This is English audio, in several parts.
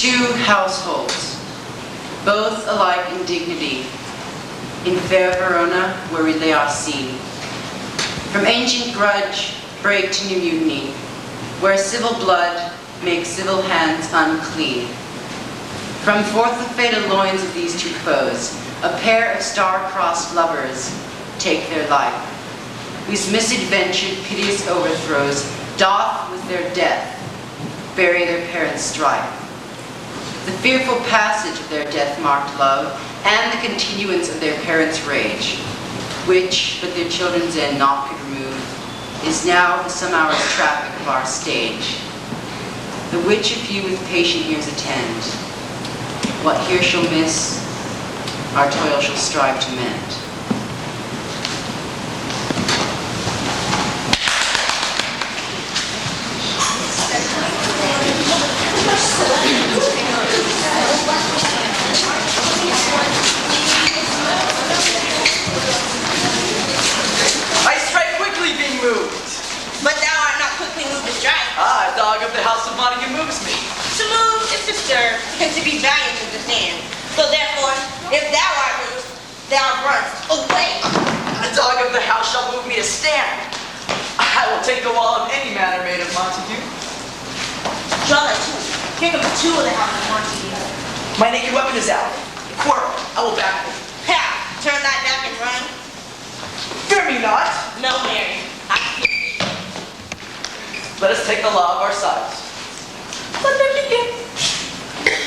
Two households, both alike in dignity, in fair Verona where they are seen. From ancient grudge break to new mutiny, where civil blood makes civil hands unclean. From forth the fatal loins of these two foes, a pair of star-crossed lovers take their life, whose misadventured piteous overthrows doth with their death bury their parents' strife. The fearful passage of their death-marked love, and the continuance of their parents' rage, which but their children's end naught could remove, is now the some hours traffic of our stage, the which if you with patient ears attend, what here shall miss, our toil shall strive to mend. I strike quickly being moved. But thou art not quickly moved to strike. Ah, dog of the house of Montague moves me. To move is to stir, and to be valiant is to stand. So therefore, if thou art moved, thou runnest away. A dog of the house shall move me to stand. I will take the wall of any manner made of Montague. Draw thy tool. Here come the two of the house of Montague. My naked weapon is out. Quarrel, I will back thee. How? Turn thy back and run? Fear me not. No, Mary. I fear thee. Let us take the law of our sides. Let them begin.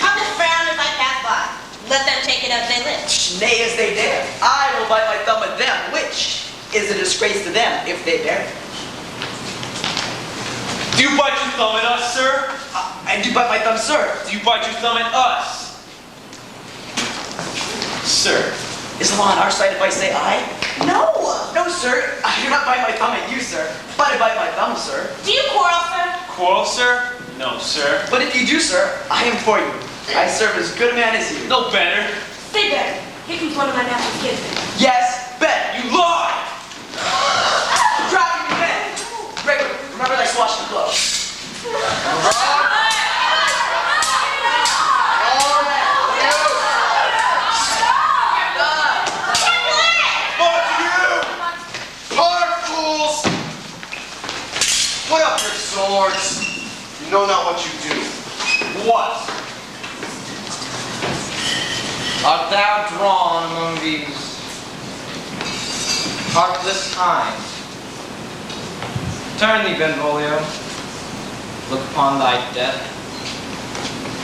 I will frown as I pass by. Let them take it as they live. Nay, as they dare. I will bite my thumb at them, which is a disgrace to them if they dare. Do you bite your thumb at us, sir? I do bite my thumb, sir. Do you bite your thumb at us? Sir. Is the law on our side if I say I? No. No, sir. I do not bite my thumb at you, sir. But I bite my thumb, sir. Do you quarrel, sir? Quarrel, sir? No, sir. But if you do, sir, I am for you. I serve as good a man as you. No better. Stay better. Here comes one of my master's kinsmen. Yes, bet. You lie! Drop me, men. Gregory, remember thy swashing blow. Put up your swords. You know not what you do. What? Art thou drawn among these heartless hinds? Turn thee, Benvolio. Look upon thy death.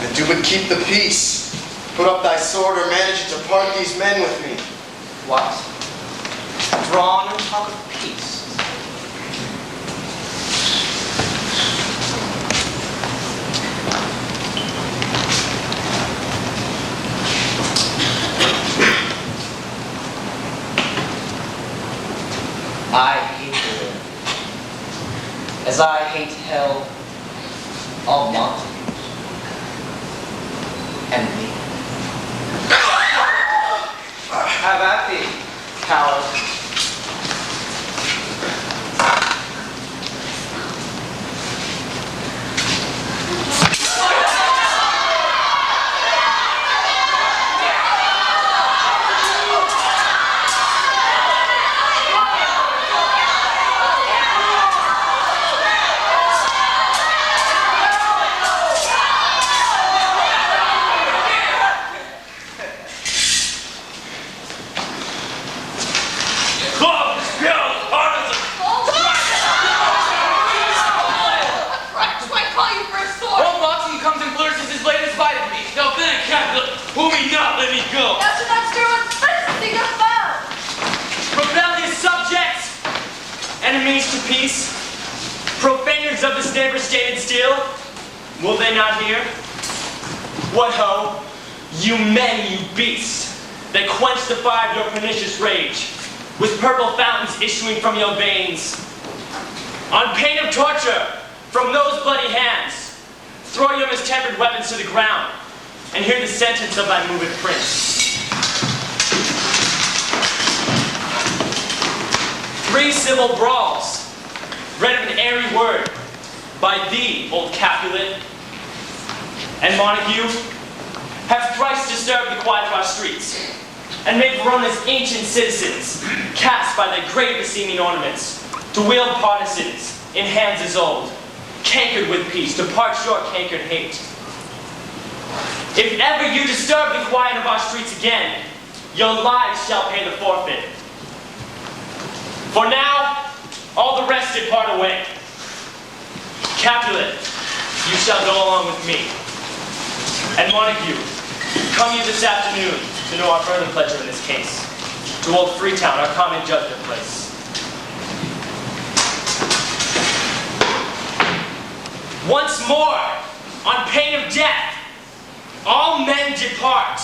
And do but keep the peace. Put up thy sword or manage it to part these men with me. What? Drawn and talk of peace. I hate the live, as I hate hell, all Montagues, and me. Have at thee, coward. Who me not let me go? That's an extra thing of foul. Rebellious subjects, enemies to peace, profaners of this never stated steel, will they not hear? What ho, you men, you beasts, that quench the fire of your pernicious rage, with purple fountains issuing from your veins. On pain of torture, from those bloody hands, throw your mistempered weapons to the ground, and hear the sentence of thy moved prince. 3 civil brawls, bred of an airy word, by thee, old Capulet, and Montague have thrice disturbed the quiet of our streets, and made Verona's ancient citizens, cast by their great beseeming ornaments, to wield partisans in hands as old, cankered with peace, to part your cankered hate. If ever you disturb the quiet of our streets again, your lives shall pay the forfeit. For now, all the rest depart away. Capulet, you shall go along with me. And Montague, come you this afternoon to know our further pleasure in this case, to old Freetown, our common judgment place. Once more, on pain of death, all men depart.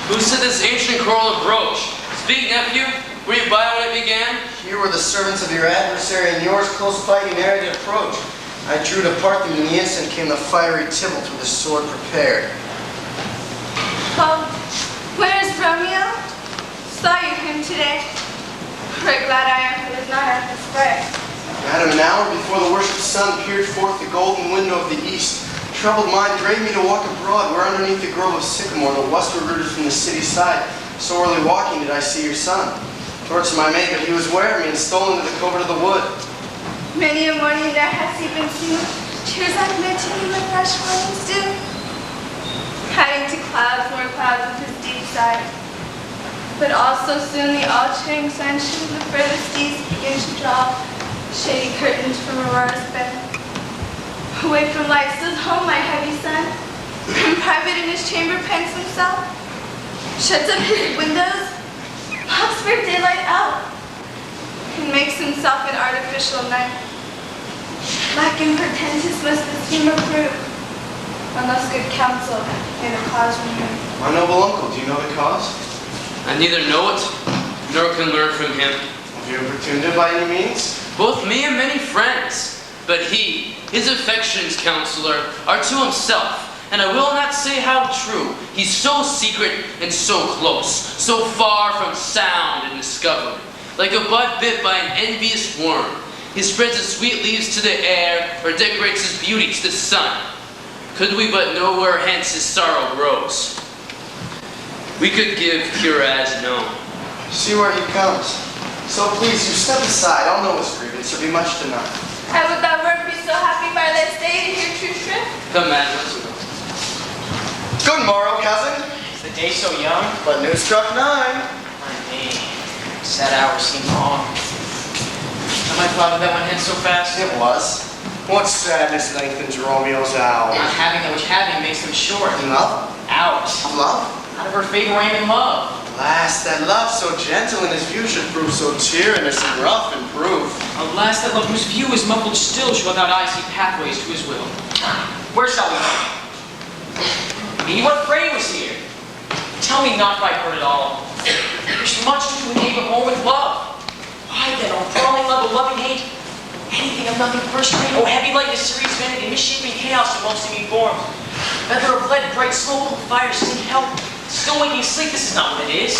Who said this ancient coral brooch? Speak, nephew. Were you by when it began? Here were the servants of your adversary and yours close fighting ere it approach. I drew to part them, in the instant came the fiery Tybalt with his sword prepared. Oh, where is Romeo? Saw you him today. Right glad I am he was not at this fray. Madam, an hour before the worshipped sun peered forth the golden window of the east. Troubled mind drave me to walk abroad, where underneath the grove of sycamore, the westward rooted from the city side, so early walking did I see your son. Towards my maker he was ware of me and stolen to the covert of the wood. Many a morning there has he been seen, tears like meant to me like fresh morning's dew. Hiding to clouds, more clouds of his deep side. But also soon the all-cheering sunshine of the furthest east begin to draw shady curtains from Aurora's bed. Away from light steals home my heavy son, in private in his chamber pens himself, shuts up his windows, locks for daylight out, and makes himself an artificial night. Lacking pretentious must the scheme approve, unless good counsel may the cause remove. My noble uncle, do you know the cause? I neither know it, nor can learn from him. Have you importuned him by any means? Both me and many friends. But he, his affections, counselor, are to himself, and I will not say how true. He's so secret and so close, so far from sound and discovery. Like a bud bit by an envious worm, he spreads his sweet leaves to the air, or decorates his beauty to the sun. Could we but know where hence his sorrow grows, we could give cure as known. See where he comes. So please, you step aside. I'll know his grievance. There'll be much to know. I would thou wert be so happy by thy stay to hear true shrift. Come, madam, let's go. Good morrow, cousin. Is the day so young? But news struck 9. Nay, sad hours seem long. Am I thought that one hence so fast? It was. What sadness lengthens Romeo's hours? Not having that which having makes them short. Love? Hours. Love? Out of her favor aim in love. Alas, that love so gentle in his view should prove so tyrannous and rough in proof. Alas, that love whose view is muffled still shall without eyes see pathways to his will. Where shall we go? Me, what fray was here? Tell me not if I've heard it all. There's much to a neighbor home with love. Why then, oh crawling love, oh loving hate? Anything of nothing first rate, oh heavy light, mysterious vanity, misshapen chaos in most seeming forms. Feather of lead, bright smoke, fire, stink, help. Still waking sleep, this is not what it is.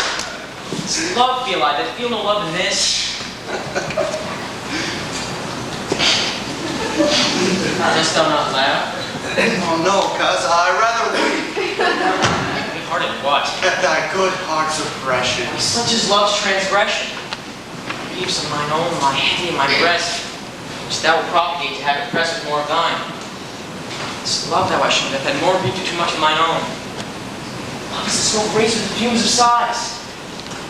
It's love feel I, that feel no love in this. Dost thou not laugh? Oh no, cuz I rather weep. Heavy-hearted what? At thy good heart's oppression. Such is love's transgression. Griefs of mine own lie heavy in my breast, which thou wilt propagate to have it press with more of thine. This love thou I should have had more grief to too much of mine own. Love is the smoke raised with the fumes of sighs.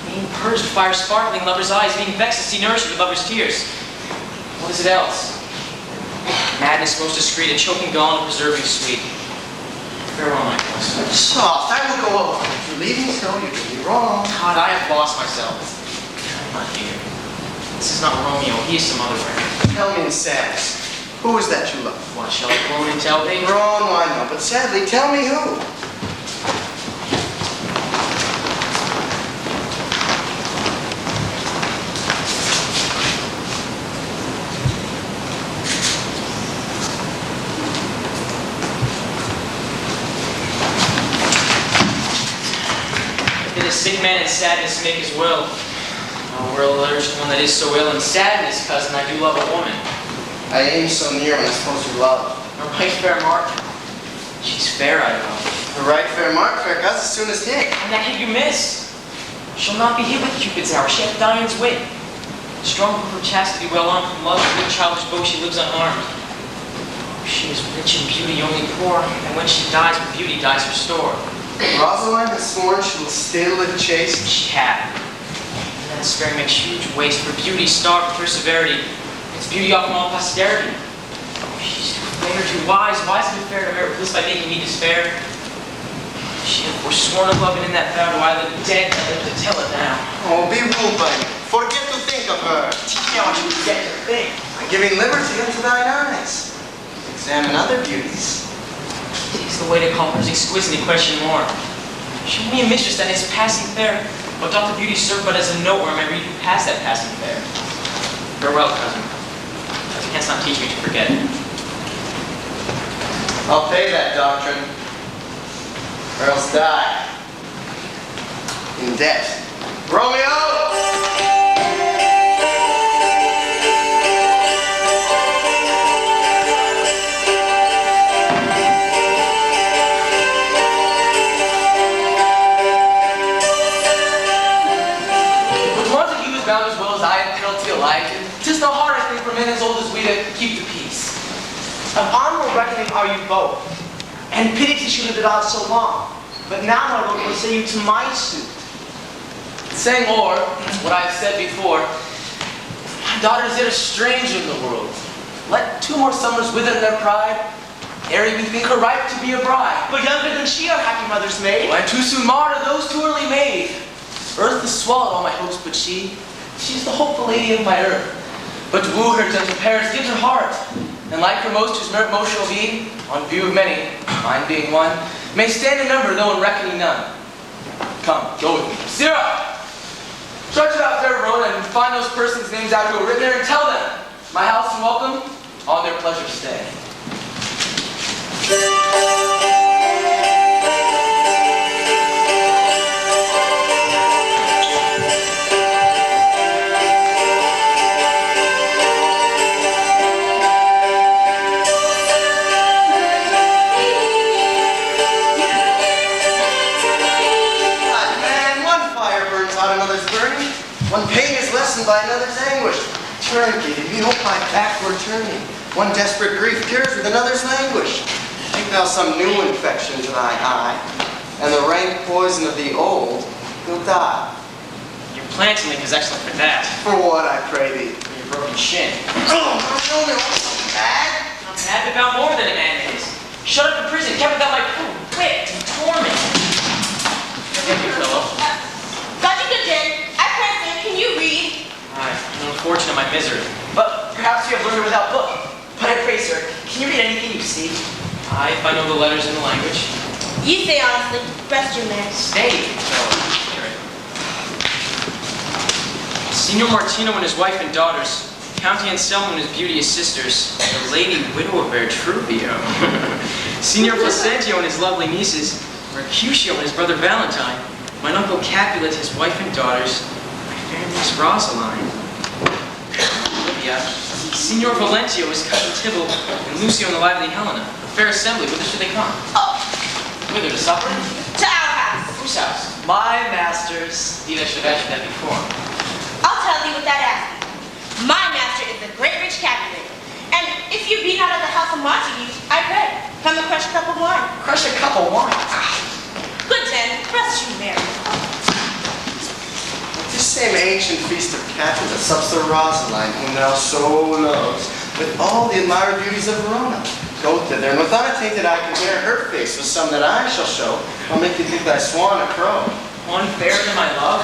Being purged with fire sparkling lover's eyes, being vexed to see nourished with lover's tears. What is it else? Madness most discreet, a choking gall and preserving sweet. Farewell, my cousin. Soft, I will go along. If you leave me so, you do me wrong. God, I have lost myself. I'm not here. This is not Romeo, he is some other way. Tell me in sadness, who is that you love? What, shall I groan and tell thee? Groan, why no, but sadly, tell me who. sick man in sadness make his will. Oh, we're allergic to one that is so ill in sadness, cousin. I do love a woman. I aim so near when I'm supposed to love. All right, fair mark. She's fair, I know. The right fair mark, fair cuz, as soon as hit. And that hit you miss. She'll not be hit with Cupid's arrow. She hath Dian's wit. Strong for chastity, well armed from love, with childish bow she lives unharmed. She is rich in beauty, only poor, and when she dies, with beauty dies her store. Rosaline has sworn she will still live chaste. She hath. And that despair makes huge waste, for beauty starved for severity. It's beauty off from all posterity. She's too fair, too wise, wise and fair to merit bliss by making me despair. She hath forsworn of love, and in that vow do I live dead, I live to tell it now. Oh, be ruled by me. Forget to think of her. Teach me how you forget to think. By giving liberty unto thine eyes. Examine other beauties. Takes the way to call hers exquisite, question more. Show me a mistress that is passing fair, but doth the beauty serve but as a note where I may read who passed that passing fair. Farewell, cousin. Thou canst not teach me to forget. I'll pay that doctrine, or else die in debt. Romeo! Bound as well as I and penalty alike, and 'tis no hardest thing for men as old as we to keep the peace. Of honorable reckoning are you both, and pity that you lived at odds so long. But now, my lord, will say you to my suit. Saying o'er what I have said before, my daughter is yet a stranger in the world. Let 2 more summers wither in their pride, ere you think her ripe to be a bride. But younger than she our happy mother's made, and too soon marred are those too early made. Earth has swallowed all my hopes, but she's the hopeful lady of my earth. But to woo her, gentle parents, give her heart. And like her most, whose merit most shall be, on view of many, mine being one, may stand in number, though in reckoning none. Come, go with me. Sirrah! Trudge about fair Verona and find those persons' names out who are written there and tell them, my house and welcome, on their pleasure stay. One pain is lessened by another's anguish. Turnkey, to behold my backward turning. One desperate grief cures with another's languish. Take thou some new infection to thy eye, and the rank poison of the old will die. Your planting link is excellent for that. For what, I pray thee? For your broken shin. Oh, no, mad? I'm mad about more than a man is. Shut up in prison, kept without my food, whipped and tormented. Thank you, fellow. Got you good, Jen. Can you read? I'm unfortunate my misery. But perhaps you have learned it without book. But I pray, sir, can you read anything you see? If I know the letters in the language. You say honestly, rest your man. Stay, fellow. Signor Martino and his wife and daughters, County Anselmo and his beauteous sisters, the lady widow of Bertruvio, Signor Placentio and his lovely nieces, Mercutio and his brother Valentine, my uncle Capulet, his wife and daughters, fair niece Rosaline, Olivia, Signor Valentio, his cousin Tybalt, and Lucio and the lively Helena. A fair assembly, whither should they come? Oh, Whither, to supper? to our house. Whose house? My master's. Indeed, I should have asked you that before. I'll tell thee without asking. My master is the great rich Capulet. And if you be not of the house of Montague, I pray, come and crush a cup of wine. Crush a cup of wine. Good, Jen, rest you merry. This same ancient feast of Capulet that sups the Rosaline, whom thou so loves, with all the admired beauties of Verona. Go thither, and with unattainted eye compare her face with some that I shall show. I'll make thee think thy swan a crow. One fairer than my love?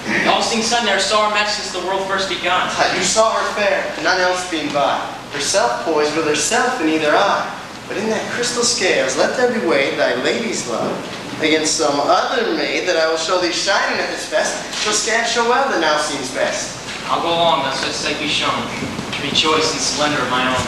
The all-seeing sun ne'er saw her match since the world first begun. You saw her fair, none else being by. Herself poised with herself in either eye. But in that crystal scales, let there be weighed thy lady's love against some other maid that I will show thee shining at this fest, shall scant show well that now seems best. I'll go along, thus such sight be shown, to rejoice in splendor of my own.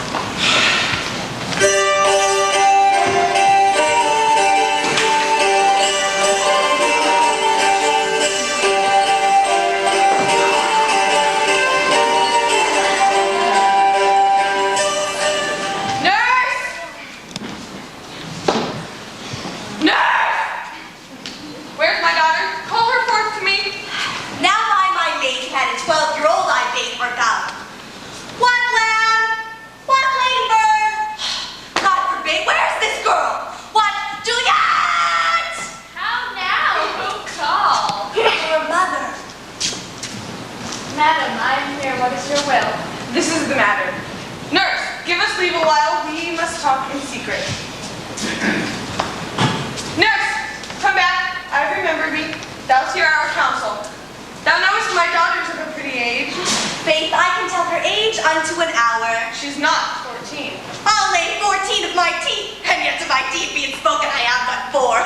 she's not 14. I'll lay 14 of my teeth, and yet to my teeth being spoken, I have but 4.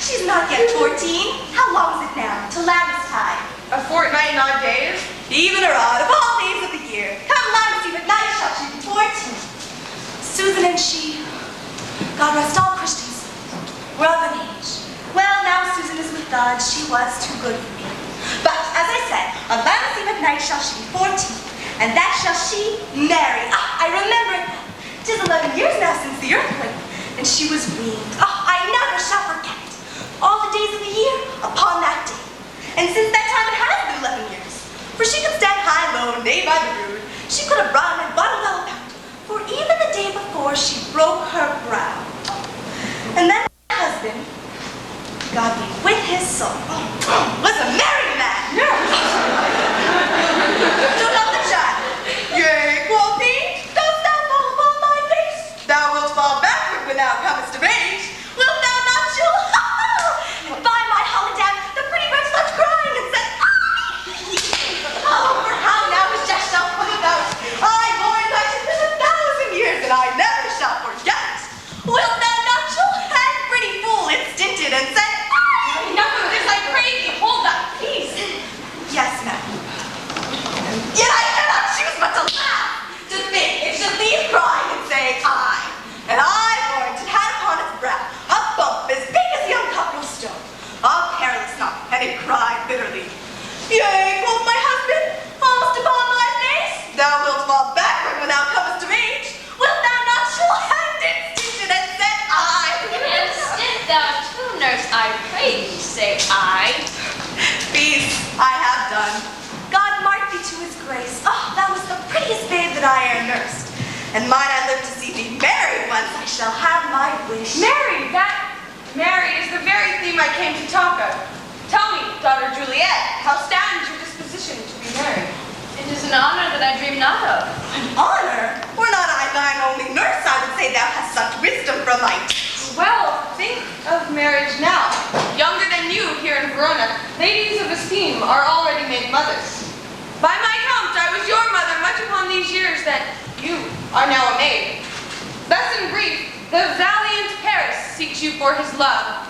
She's not yet 14. How long is it now? Till Lammastide. A fortnight and odd days? Even or odd, of all days of the year. Come Lammastide at night shall she be 14. Susan and she, God rest all Christians, were of an age. Well, now Susan is with God. She was too good for me. But, as I said, on Lammastide at night shall she be 14, and that shall she marry. Ah, I remember it. 'Tis 11 years now since the earthquake, and she was weaned. Oh, I never shall forget it. All the days of the year upon that day. And since that time it has been 11 years. For she could stand high and low, nay by the rood. She could have run and bundled all about. For even the day before she broke her brow. And then my husband, God be with his soul, was a merry man. Do not the child. Yea, quoth he, dost thou fall upon thy face? Thou wilt fall backward when thou comest of age. Wilt thou not chill? And by my holiday, the pretty wretch left crying and said, oh, for how now is just shall put about. I bore in thy sister 1,000 years, and I never shall forget. Wilt thou not chill? And pretty fool it stinted and said, Enough of this, I pray thee, hold thy peace. yes, madam. Yet I cannot choose but to laugh, to think it should leave crying and say, I. And I bore it and had upon its brow a bump as big as young cockerel stone, all perilous not, and it cried bitterly. Yea, quoth my husband, fallest upon thy face? Thou wilt fall backward when thou comest of age. Wilt thou not chill? And it stinted and said, I. And stint thou too, nurse, I pray thee, say I. Peace, I have done. God mark thee to his grace. Oh, thou was the prettiest babe that I e'er nursed. And mine I live to see thee married once. I shall have my wish. Mary is the very theme I came to talk of. Tell me, daughter Juliet, how stands your disposition to be married? It is an honor that I dream not of. An honor? Were not I thine only nurse, I would say thou hast such wisdom from thy Well, think of marriage now. Younger than you here in Verona, ladies of esteem are already made mothers. By my count, I was your mother much upon these years that you are now a maid. Thus in brief, the valiant Paris seeks you for his love.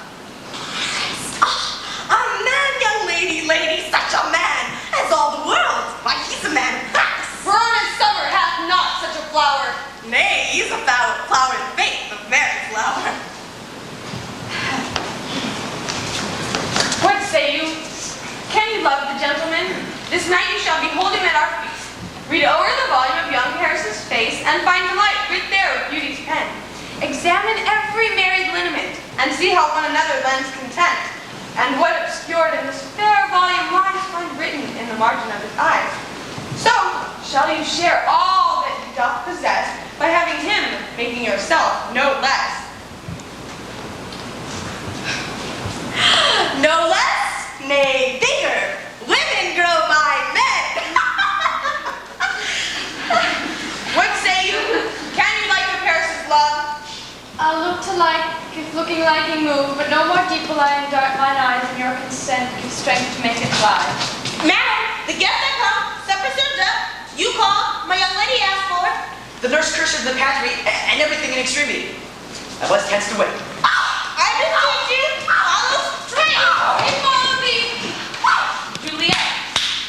A man, young lady, such a man as all the world. Why, he's a man of facts. Verona's summer hath not such a flower. Nay, he's a flower in faith, a very flower. What say you? Can you love the gentleman? This night you shall behold him at our feast. Read o'er the volume of young Paris's face, and find delight writ there with beauty's pen. Examine every married lineament, and see how one another lends content. And what obscured in this fair volume lies find written in the margin of his eyes. So shall you share all that he doth possess, by having him making yourself no less. No less, nay, bigger. Women grow by men. What say you? Can you like your Paris's love? I'll look to like, if looking like he move, but no more deep will I endart mine eyes, and your consent give strength to make it fly. Madam, the guests have come, supper served up. You call, my young lady asked for. The nurse curses the pantry and everything in extremity. I was hence to wait. I beseech you, follow straight. We follow thee. Juliet,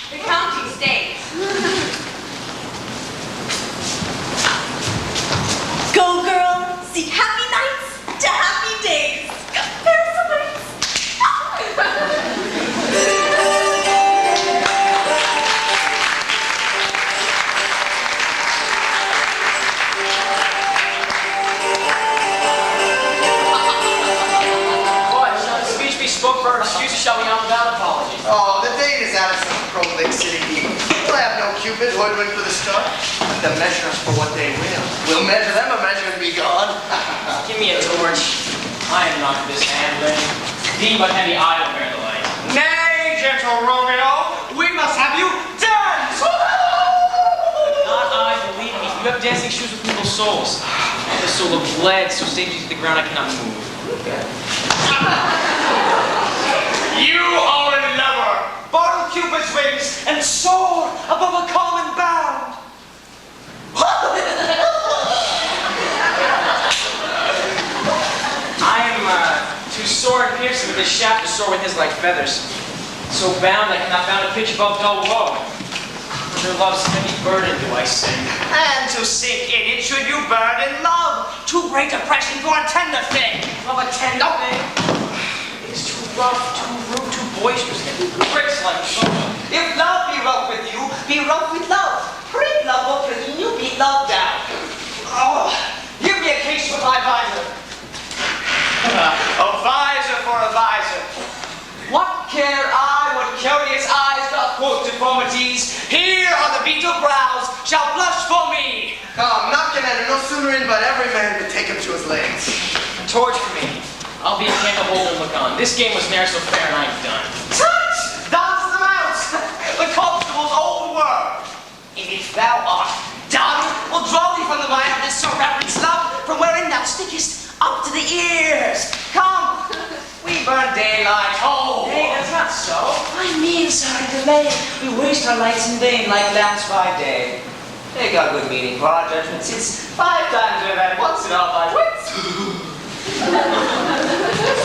the county stays. Go, girl, seek happy nights to happy days. Paris awaits. What? Shall the speech be spoke for our excuses? Shall we on without apology? Oh, the date is out of some prolific city heat. We'll have no Cupid hoodwink for the start. Let them measure us for what they will. We'll measure them a measure and be gone. Give me a torch. I am not this handling. Thee but heavy I will bear the light. Nay, gentle Romeo, we must have you dance! Not I, believe me. You have dancing shoes with people's souls. I have a soul of lead, so staged to the ground I cannot move. You are a lover! Borrow Cupid's wings and soar above a common bound! sore and piercing with his shaft, is sore with his like feathers. So bound I cannot bound a pitch above dull woe. Under love's heavy burden do I sing. And to sink in it should you burn in love. Too great a passion for a tender thing. Of a tender thing. It is too rough, too rude, too boisterous, and it breaks like stone. If love be rough with you, be rough with love. Break love up and you beat love down. Oh, give me a case with my visor. A visor for a visor. What care I what curious eyes doth quote deformities? Here on the beetle brows shall blush for me. Come, knocking at her, no sooner in, but every man could take him to his legs. A torch for me. I'll be a candle holder and look on. This game was ne'er so fair and I'm done. Tut! Dance the mouse! The constable's old word. And if thou art done, we'll draw thee from the mire of this Sir Reverend's love, from wherein thou stickest up to the ears. Come, we burn daylight. Oh, Hey, that's not so. I mean, sir, in delay, we waste our lights in vain like lamps by day. Take our good meaning, for our judgment sits 5 times over and once in all my wits.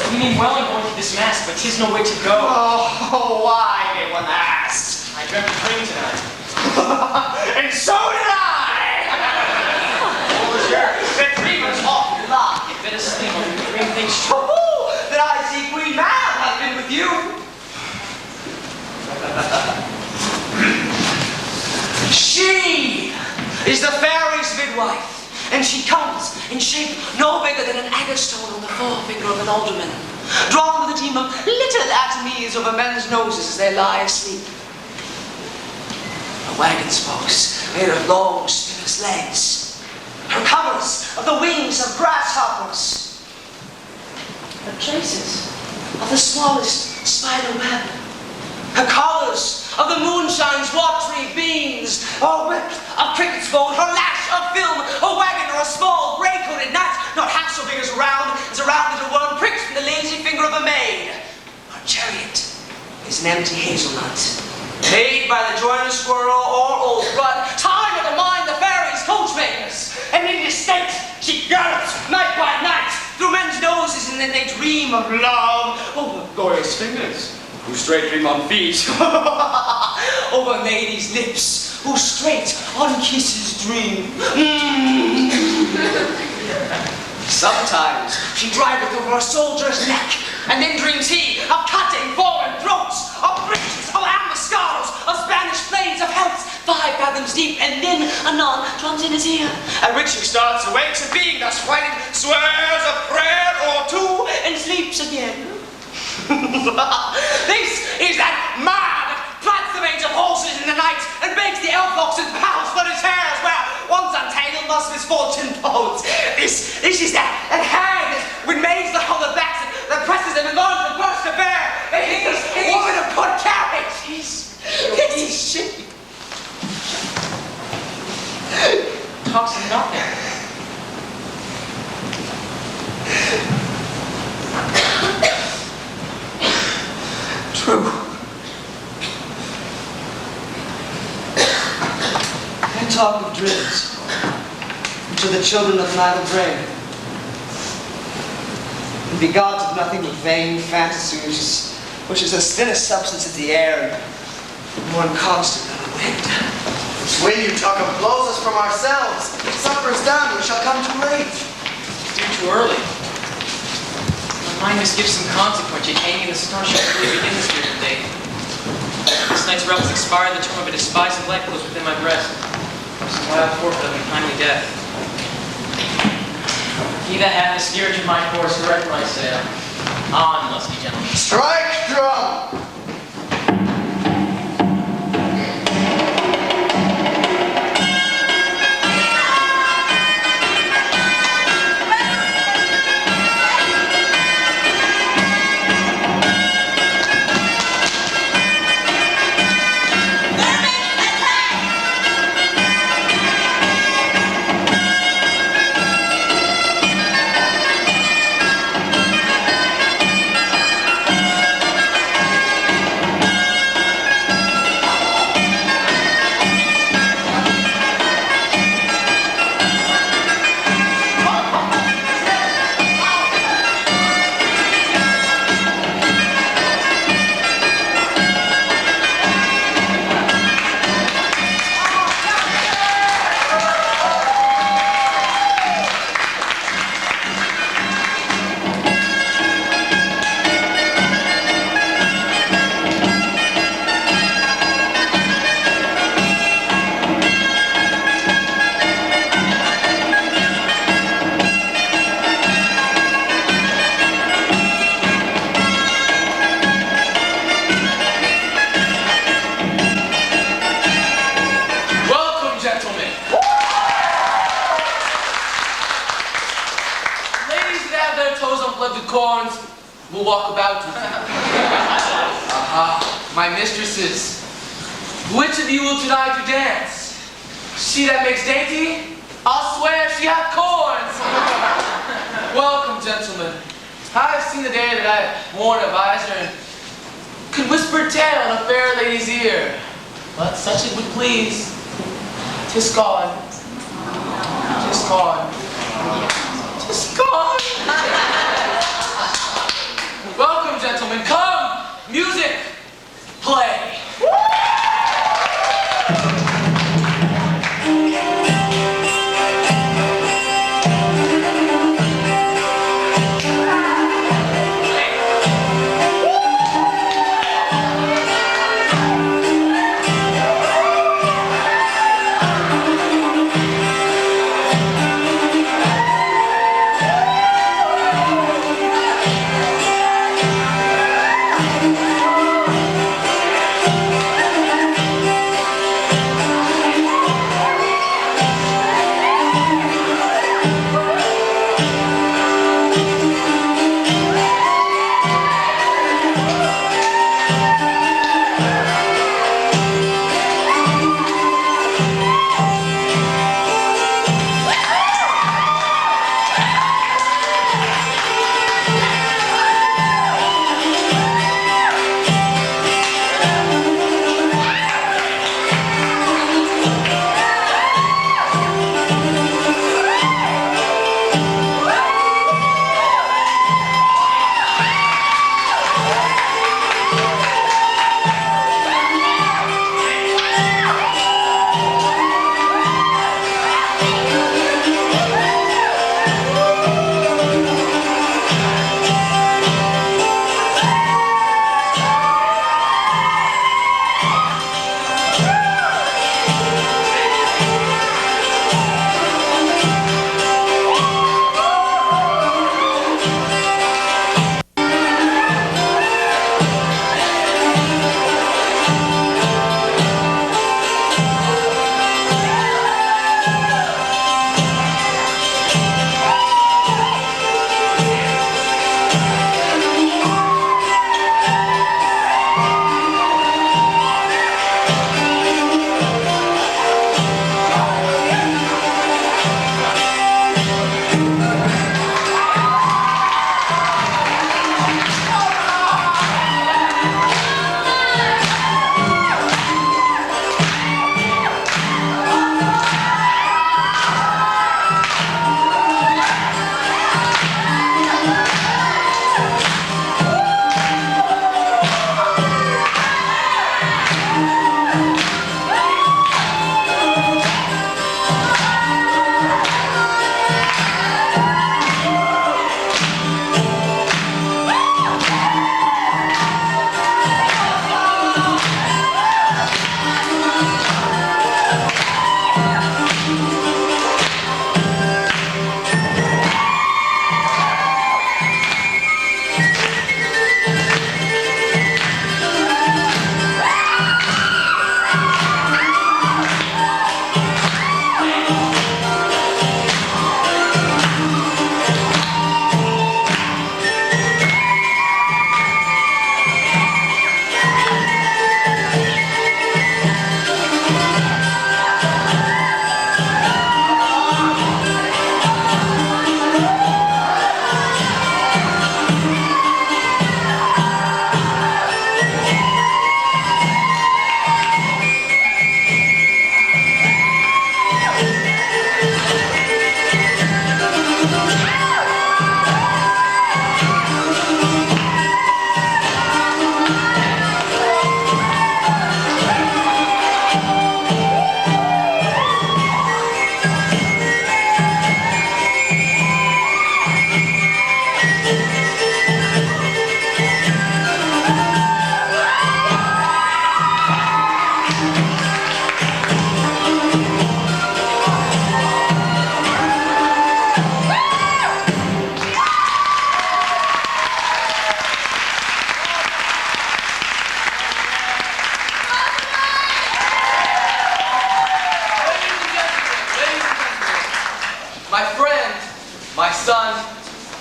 You mean well I'm going to this mask, but 'tis no way to go. Oh, why may one ask? I dreamt a dream tonight. And so did I! What was yours? The dream was awfully long. Get better sleep or you dream things true. Oh, that I see Queen Mab has been with you. She is the fairy's midwife, and she comes in shape no bigger than an agate stone on the forefinger of an alderman, drawn with a team of little atomies over men's noses as they lie asleep. Her wagon spokes made of long spinner's legs, her covers of the wings of grasshoppers, her traces of the smallest spider web, her collars of the moonshine's watery beams, her whip of cricket's bone, her lash of film, her wagon or a small gray-coated gnat, not half so big as a round little worm pricked from the lazy finger of a maid. Her chariot is an empty hazelnut, made by the joiner squirrel or old rut, time to mind the fairies' coachmakers, and in this state she gallops night by night through men's noses, and then they dream of love over glorious fingers, who straight dream on feet, over ladies' lips, who straight on kisses dream. Sometimes she driveth over a soldier's neck, and then dreams he of cutting foreign throats, of bridges, of ambuscados, of Spanish plains, of healths 5 fathoms deep, and then anon drums in his ear, at which he starts, awakes, and being thus frightened, swears a prayer or two, and sleeps again. This is that man that plants the manes of horses in the night and makes the elf oxen pounce for his hairs, where once untangled must misfortune folds. This is that hag with maids that hold the backs that presses them and learns the burst to bear. And he's woman of good carriage. He's she. Talks of nothing. True. And talk of dreams, which are the children of an idle brain, and begot of nothing but vain fantasy, which is as thin a substance as the air, and more inconstant than the wind. This wind you talk of blows us from ourselves. Supper's done, we shall come too late. It's due too early. My mind must give some consequence, yet hanging in the stars shall really begin this fearful day. This night's revels expired, the term of a despised life goes within my breast. So why I forfeit of untimely death? He that hath the steerage of my course, direct my sail. On, lusty gentlemen. Strike drum! have their toes unplugged to corns, will walk about with you. My mistresses, which of you will tonight to dance? She that makes dainty, I'll swear she hath corns. Welcome, gentlemen. I have seen the day that I have worn a visor and could whisper a tale in a fair lady's ear. But such it would please. 'Tis gone. 'Tis gone. 'Tis gone. Welcome, gentlemen. Come! Music! Play!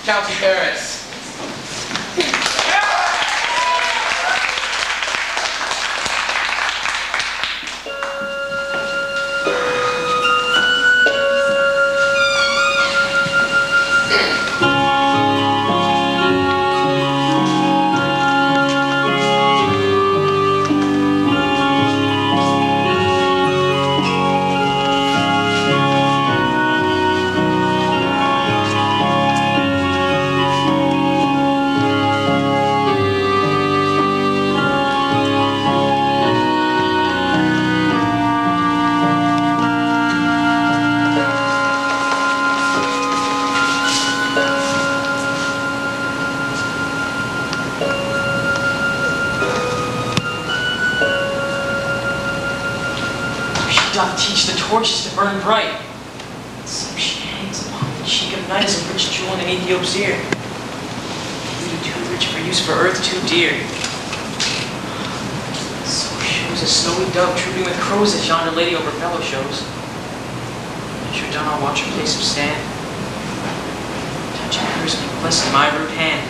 County Paris. Teach the torches to burn bright. So she hangs upon the cheek of night as a rich jewel in an Ethiop's ear. Beauty too rich for use, for earth too dear. So shows a snowy dove trooping with crows as yonder lady over fellow shows. As you're done, I'll watch her place of stand, touching hers make blessed in my rude hand.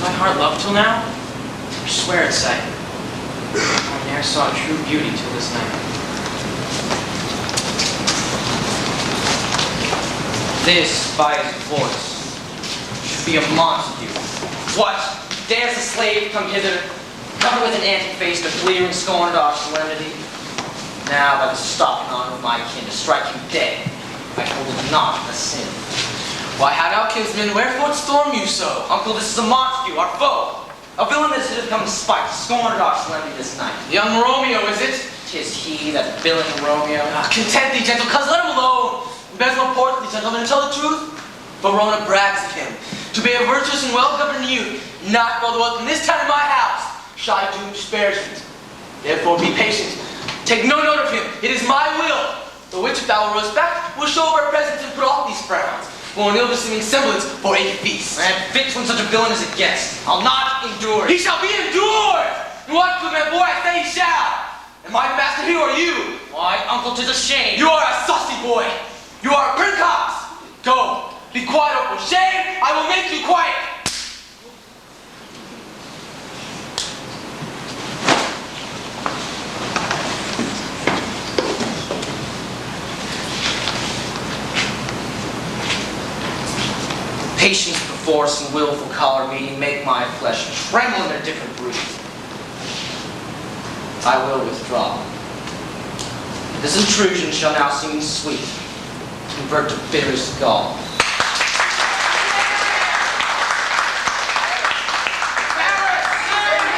My heart loved till now, or swear at sight. I ne'er saw true beauty till this night. This, by his voice, should be a Montague. What? Dares a slave come hither, covered with an antic face to fleer and scorn at our solemnity? Now, by the stock and honor of my kin, to strike him dead, I hold it not a sin. Why, how now, kinsman, wherefore storm you so? Uncle, this is a Montague, our foe. A villain that has come in spite, scorned at our solemnity this night. Young Romeo, is it? 'Tis he, that villain Romeo. Content thee, gentle cuz, let him alone. Embezzle portly, gentlemen, and tell the truth. Verona brags of him, to be a virtuous and well-governed youth, not well welcome this time in my house, shall I do disparagement. Therefore be patient. Take no note of him. It is my will. The which, if thou wilt respect, will show our presence and put off these frowns. For an ill-beseeming semblance for a feast. And fits when such a villain is a guest. I'll not endure. He shall be endured! What, good man boy, I say he shall! Am I the master here or you? Why, uncle, 'tis a shame. You are a saucy boy. You are a princox. Go, be quiet, or for shame, I will make you quiet. Patience perforce and willful collar meeting make my flesh tremble in their different breed. I will withdraw. This intrusion shall now seem sweet, convert to bitterest gall. Melancholy.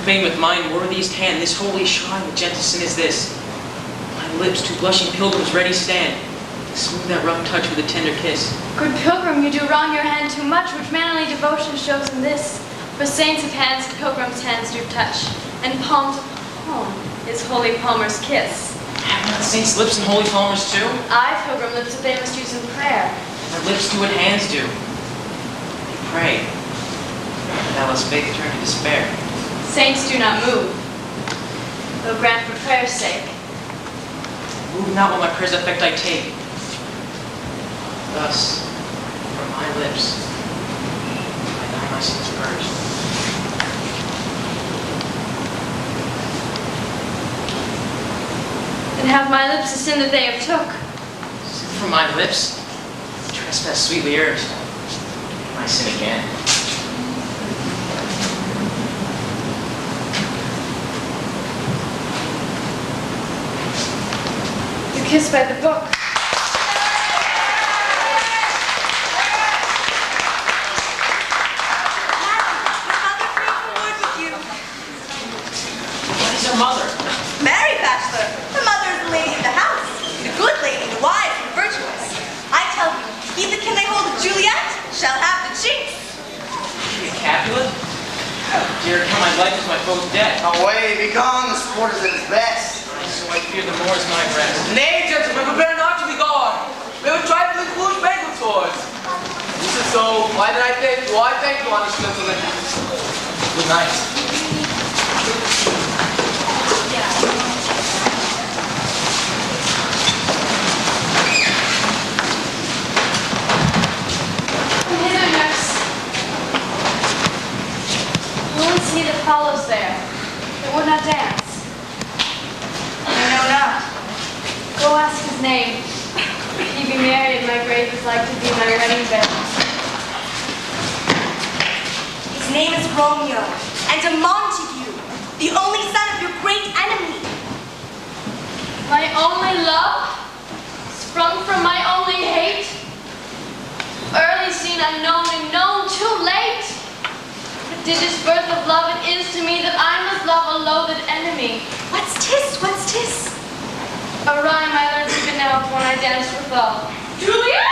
profane with mine worthiest hand this holy shrine with gentle sin as this. My lips to blushing pilgrims ready stand, smooth that rough touch with a tender kiss. Good pilgrim, you do wrong your hand too much, which manly devotion shows in this. For saints of hands, pilgrims' hands do touch, and palm to palm is holy palmer's kiss. Have not saints' lips and holy palmers too? I, pilgrim lips, that they must use in prayer. Our lips do what hands do. They pray. Thou lest faith turn to despair. Saints do not move, though grant for prayer's sake. Move not while my prayer's effect I take. Thus, from my lips, I die my sins purged. And have my lips the sin that they have took. Sin from my lips, trespass sweetly urged. I sin again. You kissed by the book. Mother. Marry, bachelor. The mother is the lady of the house. The good lady, the wise and virtuous. I tell you, he that can lay hold of Juliet shall have the chinks. Capulet? Dear, come my life is my foe's death. Away, begone, the sport is at its best. So I fear the more is my rest. Nay, gentlemen, prepare not to be gone. We have a trifling foolish banquet for us. This is so. Why did I thank you? Why thank you, honest gentlemen? Good night. Hither, nurse. Who is he that follows there, that would not dance? I know not. Go ask his name. If he be married, my grave is like to be my wedding bed. His name is Romeo, and a Montague, the only son of your great enemy. My only love, sprung from my only hate, early seen unknown and known too late. But did this birth of love, it is to me that I must love a loathed enemy. What's tis? What's tis? A rhyme I learned even now when I danced withal. Juliet!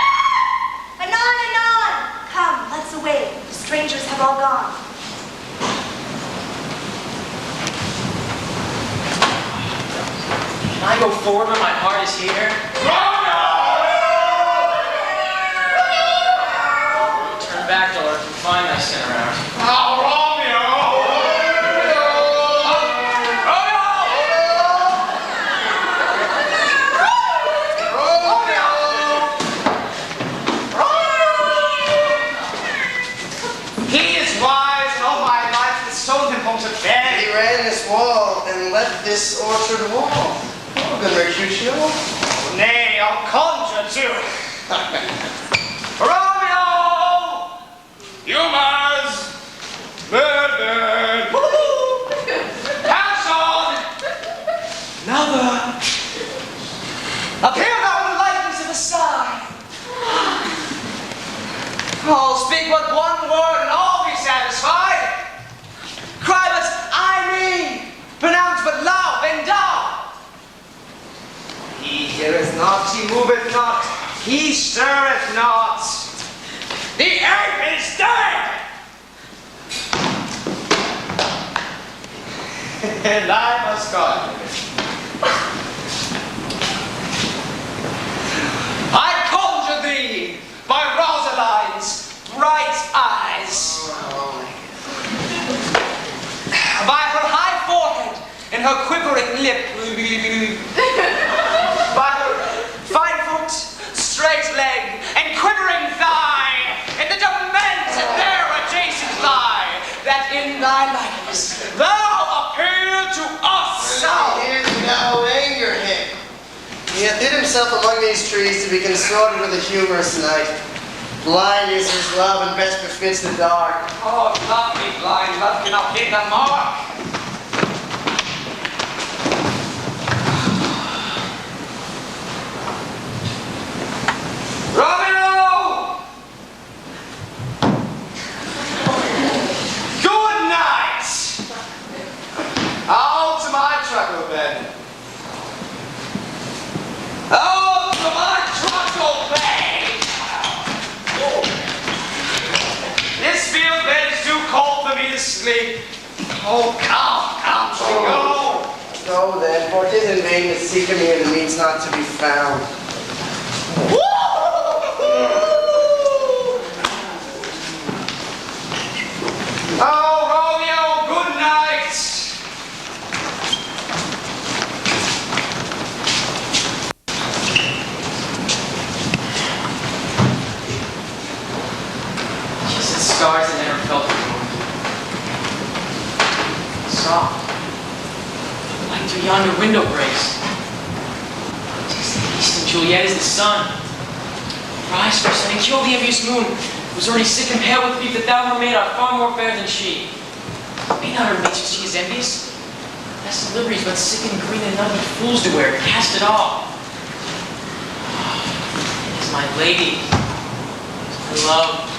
Anon, anon! Come, let's away. The strangers have all gone. Can I go forward when my heart is here? Turn back, Lord, and find thy sin around. He ran this wall and left this orchard wall. Oh, good Mercutio. Nay, I'll conjure too. Romeo! Humors! Bird! Hands on! Another. Appear thou in the likeness of a sign. Oh, speak but one word and all be satisfied. Cry but I mean, pronounce but loud and down. He heareth not, he moveth not, he stirreth not. The ape is dead! And I must go. I conjure thee by Rosaline's bright eyes. By her high forehead and her quivering lip. By her fine foot, straight leg, and quivering thigh, and the demented there adjacent lie, that in thy likeness thou appear to us. Here's now anger him. He hath hid himself among these trees to be consorted with a humorous knight. Blind is his love and best befits the dark. Oh, love me blind, love cannot hit the mark. Romeo! Good night! grievously. Oh, come, shall we go? Go then, for it is in vain to seek me and the means not to be found. Oh, Romeo, good night. She said scars that never felt before. Soft. Like through yonder window breaks. Tis the east and Juliet is the sun. Rise, fair sun, and kill the envious moon, who's already sick and pale with grief that thou, her maid, art far more fair than she. Be not her nature, she is envious. Best of liveries, but sick and green and none but fools to wear, cast it all. It is my lady, it is my love,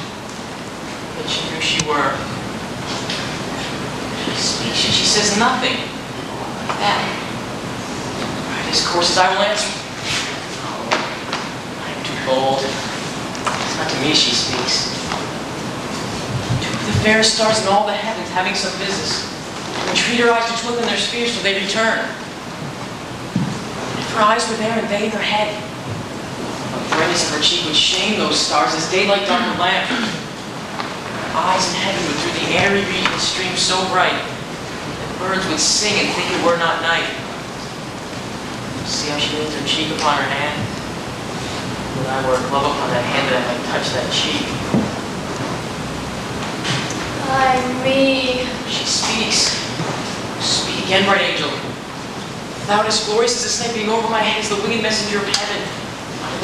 that she knew she were. She speaks, and she says nothing. Like that. Right, his courses I will answer. Oh, I am too bold. It's not to me she speaks. To the fairest stars in all the heavens having some business. Entreat her eyes to twinkle in their spheres till they return. If her eyes were there and they in her head, the brightness of her cheek would shame those stars as daylight dark her lamp. Her eyes in heaven would through the airy region stream so bright that birds would sing and think it were not night. See how she leans her cheek upon her hand? Would I were a glove upon that hand that I might touch that cheek. Ay me. She speaks. Speak again, bright angel. Thou as glorious as the sniping over my head is the winged messenger of heaven.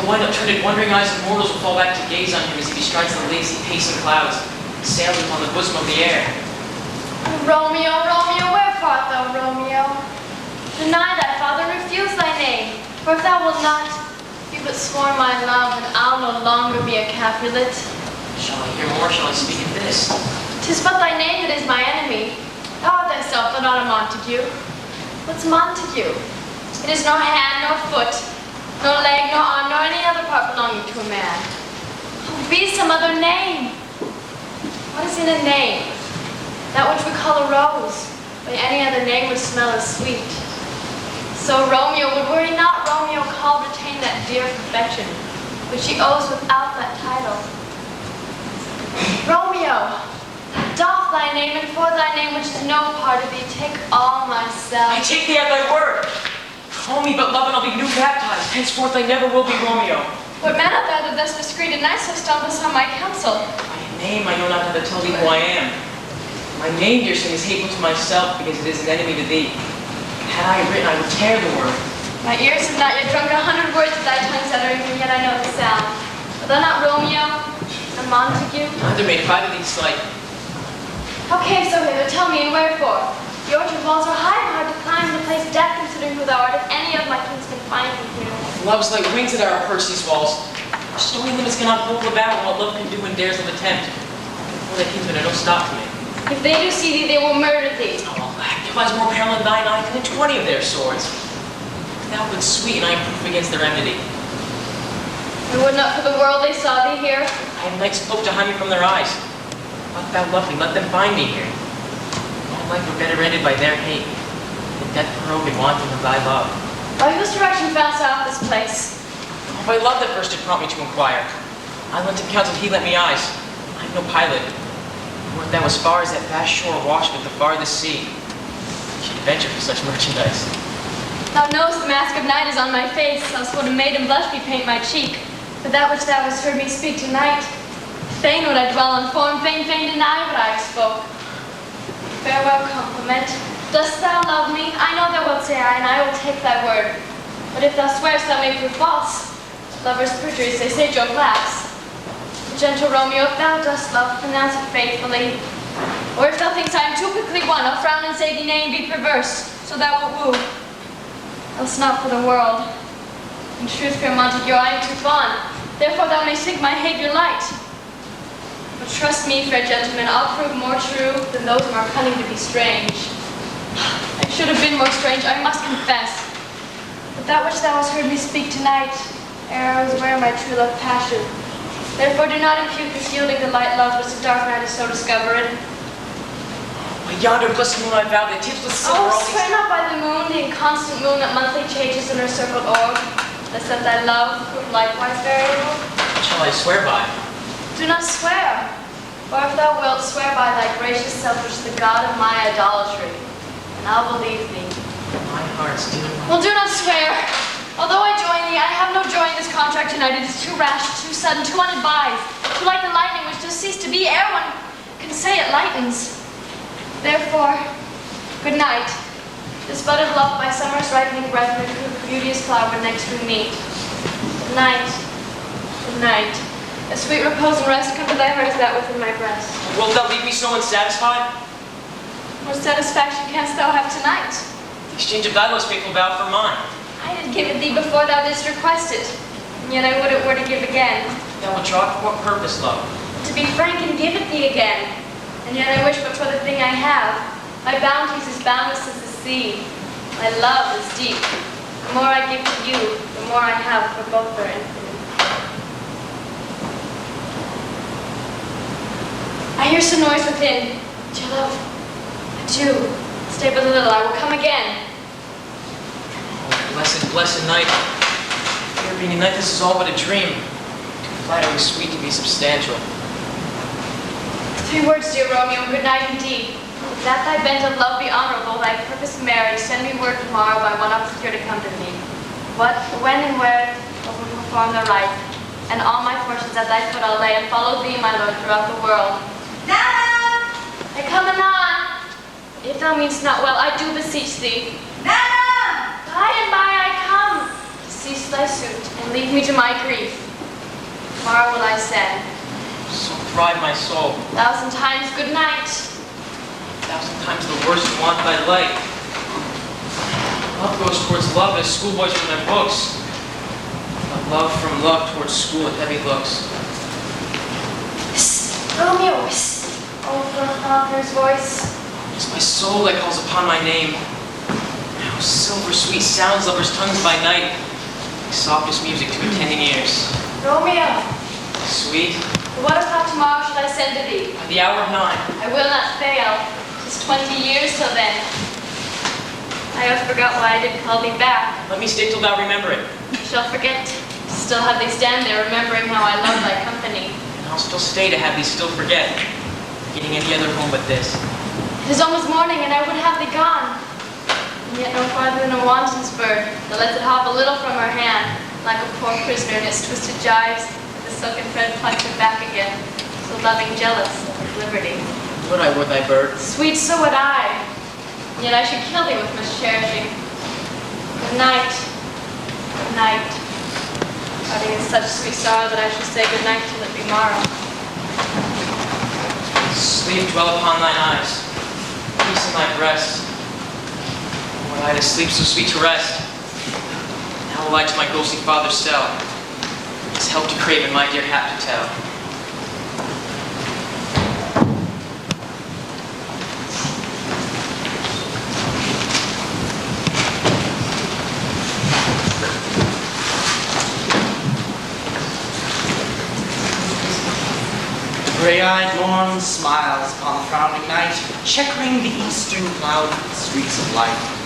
The wide upturned wondering eyes of mortals will fall back to gaze on him as he bestrides the lazy pacing clouds, sailing upon the bosom of the air. Romeo, Romeo, wherefore art thou, Romeo? Deny thy father and refuse thy name. For if thou wilt not, be but sworn my love, and I'll no longer be a Capulet. Shall I hear more? Shall I speak of this? 'Tis but thy name that is my enemy. Thou art thyself, though not a Montague. What's Montague? It is nor hand nor foot, nor leg nor arm, nor any other part belonging to a man. Oh, be some other name. What is in a name? That which we call a rose, by any other name would smell as sweet. So Romeo would, were he not Romeo, called retain that dear perfection, which he owes without that title. Romeo, doff thy name, and for thy name, which is no part of thee, take all myself. I take thee at thy word. Call me but love, and I'll be new baptized. Henceforth I never will be Romeo. What man art thou that thus discreet and nice so stumblest on my counsel? By name I know not how to tell thee who I am. My name, dear son, is hateful to myself, because it is an enemy to thee. Had I written, I would tear the word. My ears have not yet drunk 100 words of thy tongue's uttering, and yet I know the sound. Art thou not Romeo, a Montague? Neither maid, if I to thee slight. How came so hither? Tell me, and wherefore? The orchard walls are high and hard to climb, and the place death, considering who thou art, if any of my kinsmen find thee here. Love's like wings that are approach these walls. Stony limits cannot hold the battle what love can do when dares of attempt. For thy kinsmen are no stop to me. If they do see thee, they will murder thee. Oh, alack, there lies more peril in thine eye than in 20 of their swords. Thou but sweet, and I am proof against their enmity. I would not for the world they saw thee here. I have night spoke to hide me from their eyes. Art thou lovely, let them find me here. My life were better ended by their hate, than death prorogued and wanting of thy love. By whose direction foundst thou this place? Oh, by love that first did prompt me to inquire. I lent him counsel, he lent me eyes. I am no pilot. Wert thou as far as that vast shore washed with the farthest sea, should venture for such merchandise. Thou knowest the mask of night is on my face, else would a maiden blush bepaint my cheek. But that which thou hast heard me speak tonight, fain would I dwell on form, fain deny what I have spoke. Farewell compliment. Dost thou love me? I know thou wilt say aye, and I will take thy word. But if thou swearst, thou may prove false. Lovers' perjuries, they say, joke laughs. Gentle Romeo, if thou dost love, pronounce it faithfully. Or if thou thinkst I am too quickly won, I'll frown and say thee nay and be perverse, so thou wilt woo. Else not for the world. In truth, fair Montague, I am too fond. Therefore thou mayst think my havior light. But trust me, fair gentleman, I'll prove more true than those more cunning to be strange. I should have been more strange, I must confess. But that which thou hast heard me speak tonight, ere I was aware of my true love passion. Therefore do not impute this yielding to light love, which the dark night is so discovered. By yonder blessed moon I vow that tips with silver Oh, all swear these... not by the moon, the inconstant moon that monthly changes in her circled orb, lest that thy love prove likewise variable. What shall I swear by? Do not swear, or if thou wilt, swear by thy gracious self, which is the God of my idolatry, and I'll believe thee. My heart's dear. Well, do not swear. Although I join thee, I have no joy in this contract tonight. It is too rash, too sudden, too unadvised, too like the lightning which does cease to be ere one can say it lightens. Therefore, good night. This bud of love by summer's ripening breath may prove the beauteous flower when next we meet. Good night. Good night. A sweet repose and rest come to thy heart as that within my breast. Wilt thou leave me so unsatisfied? What satisfaction canst thou have tonight? The exchange of thy most faithful vow for mine. I did give it thee before thou didst request it, and yet I would it were to give again. Thou withdraw for what purpose, love? To be frank and give it thee again, and yet I wish but for the thing I have. My bounties as boundless as the sea. My love is deep. The more I give to you, the more I have, for both are infinite. I hear some noise within. Dear love, adieu. Stay but a little, I will come again. Blessed, blessed night. Here being a night, this is all but a dream. Too flattering sweet to be substantial. 3 words, dear Romeo, good night indeed. If that thy bent of love be honorable, thy purpose merry, send me word tomorrow by one obscure to come to thee. What, when, and where will we perform the rite, and all my fortunes at thy foot I'll lay, and follow thee, my lord, throughout the world. Nana! I come anon. If thou meanst not well, I do beseech thee. Nana! By and by I come. Cease thy suit, and leave me to my grief. Tomorrow will I send. So thrive my soul. 1,000 times good night. 1,000 times the worse to want thy light. Love goes towards love as schoolboys from their books. But love from love towards school with heavy looks. Romeo, old Faulkner's voice. It's my soul that calls upon my name. How silver sweet sounds lovers' tongues by night. Like softest music to attending ears. Romeo, Sweet, what o'clock tomorrow should I send to thee? at the hour of 9. I will not fail. 'Tis 20 years till then. I have forgot why I did call thee back. Let me stay till thou remember it. I shall forget. Still have thee stand there, remembering how I love thy company. And I'll still stay to have thee still forget. Getting any other home but this. It is almost morning, and I would have thee gone. And yet no farther than a wanton's bird that lets it hop a little from her hand, like a poor prisoner in its twisted gyves, with the silken thread plucked it back again, so loving jealous of his liberty. Would I were thy bird? Sweet, so would I. And yet I should kill thee with much cherishing. Good night. Good night. Parting in such sweet sorrow that I shall say good night till it be morrow. Sleep dwell upon thine eyes. Peace in thy breast. Were I to sleep so sweet to rest, now will I to my ghostly father's cell, his help to crave and my dear hap to tell. Gray-eyed morn smiles upon the frowning night, checkering the eastern cloud with the streaks of light.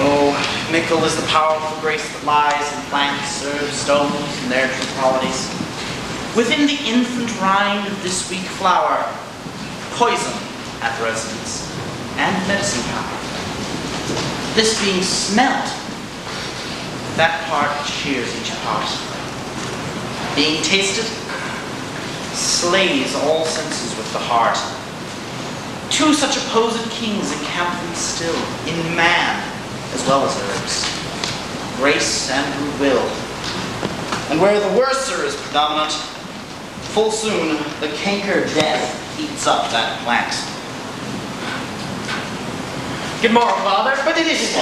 Oh, mickle is the powerful grace that lies in plants, herbs, stones, and their true qualities. Within the infant rind of this weak flower, poison hath residence and medicine power. This being smelt, that part cheers each heart. Being tasted, slays all senses with the heart. Two such opposed kings encamp them still, in man as well as herbs, grace and will. And where the worser is predominant, full soon the canker death eats up that plant. Good morrow, Father. But it is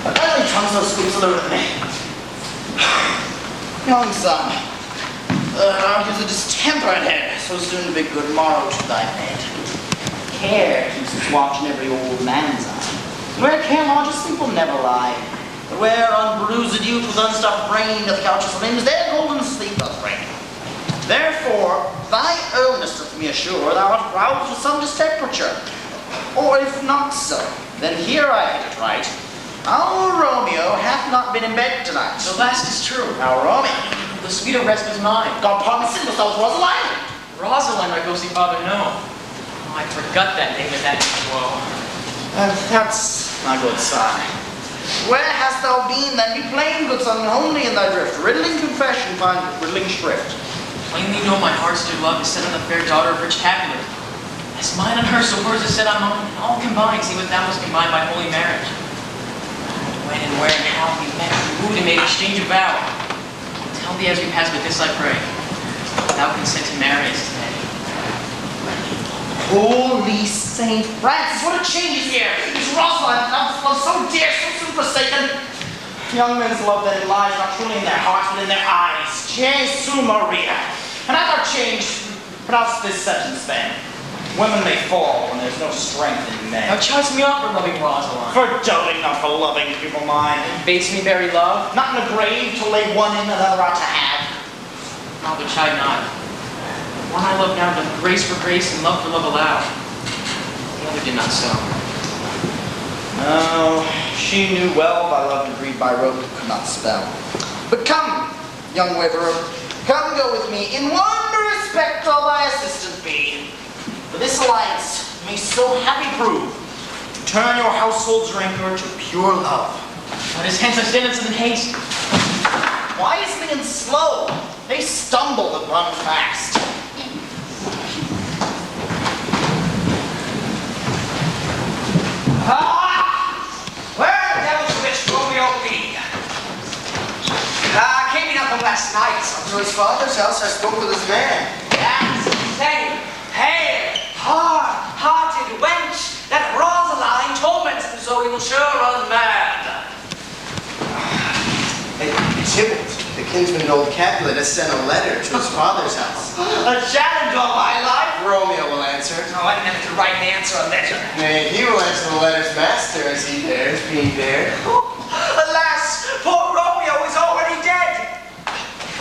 early tongues no squeaks alone with me. Young son, argues a distempered head, so soon to bid good morrow to thy bed. Care keeps its watch in every old man's eye. Where care lodges sleep will never lie. But where unbruised youth with unstuffed brain doth couch his limbs, there golden sleep doth reign. Therefore, thy earnest doth me assure thou art roused with some distemperature. Or if not so, then here I hit it right. Our Romeo hath not been in bed tonight. The last is true. Our Romeo. The sweeter rest was mine. God pardon sin, was those Rosalind. Rosalind, my ghostly father, no. Oh, I forgot that name of that woe. That's my good son. Where hast thou been then? Be plain, good son, only in thy drift. Riddling confession, find riddling shrift. Plainly know my heart's dear love is set on the fair daughter of rich Capulet. As mine on her, so hers is set on mine. All combined, see what thou must combine by holy marriage. When and where and how we met, we wooed and made exchange of vow. Tell thee as we pass, but this I pray. Thou consent to marry us today. Holy Saint Francis, what a change is here! It's Rosalind, love so dear, so soon forsaken. Young men's love then lies not truly in their hearts, but in their eyes. Jesu Maria. And as our change, pronounce this sentence then. Women may fall when there's no strength in men. Now chide me off for loving Rosalind. For doting, not for loving people mine. Bates me bury love. Not in a grave to lay one in, another ought to have. Father, chide not. One I love now doth grace for grace and love for love allow. The other did not so. Oh, she knew well by love and greed by rote could not spell. But come, young waverer, come go with me. In one respect all thy assistant be. For this alliance may so happy prove, to turn your household's rancor to pure love. What is hence such diligence and haste? Wisely and slow, they stumble that run fast. Where the devil's rich Romeo be? Came in up from last night. To his father's house, I spoke with his man. Yes, same pale, hard-hearted wench that Rosalind torments him so he will sure run mad. Tybalt, the kinsman to old Capulet, has sent a letter to his father's house. A challenge on my life. Romeo will answer. Oh, I never to write and answer a letter. Nay, he will answer the letter's master as he dares, being dared. Alas, poor Romeo is already dead.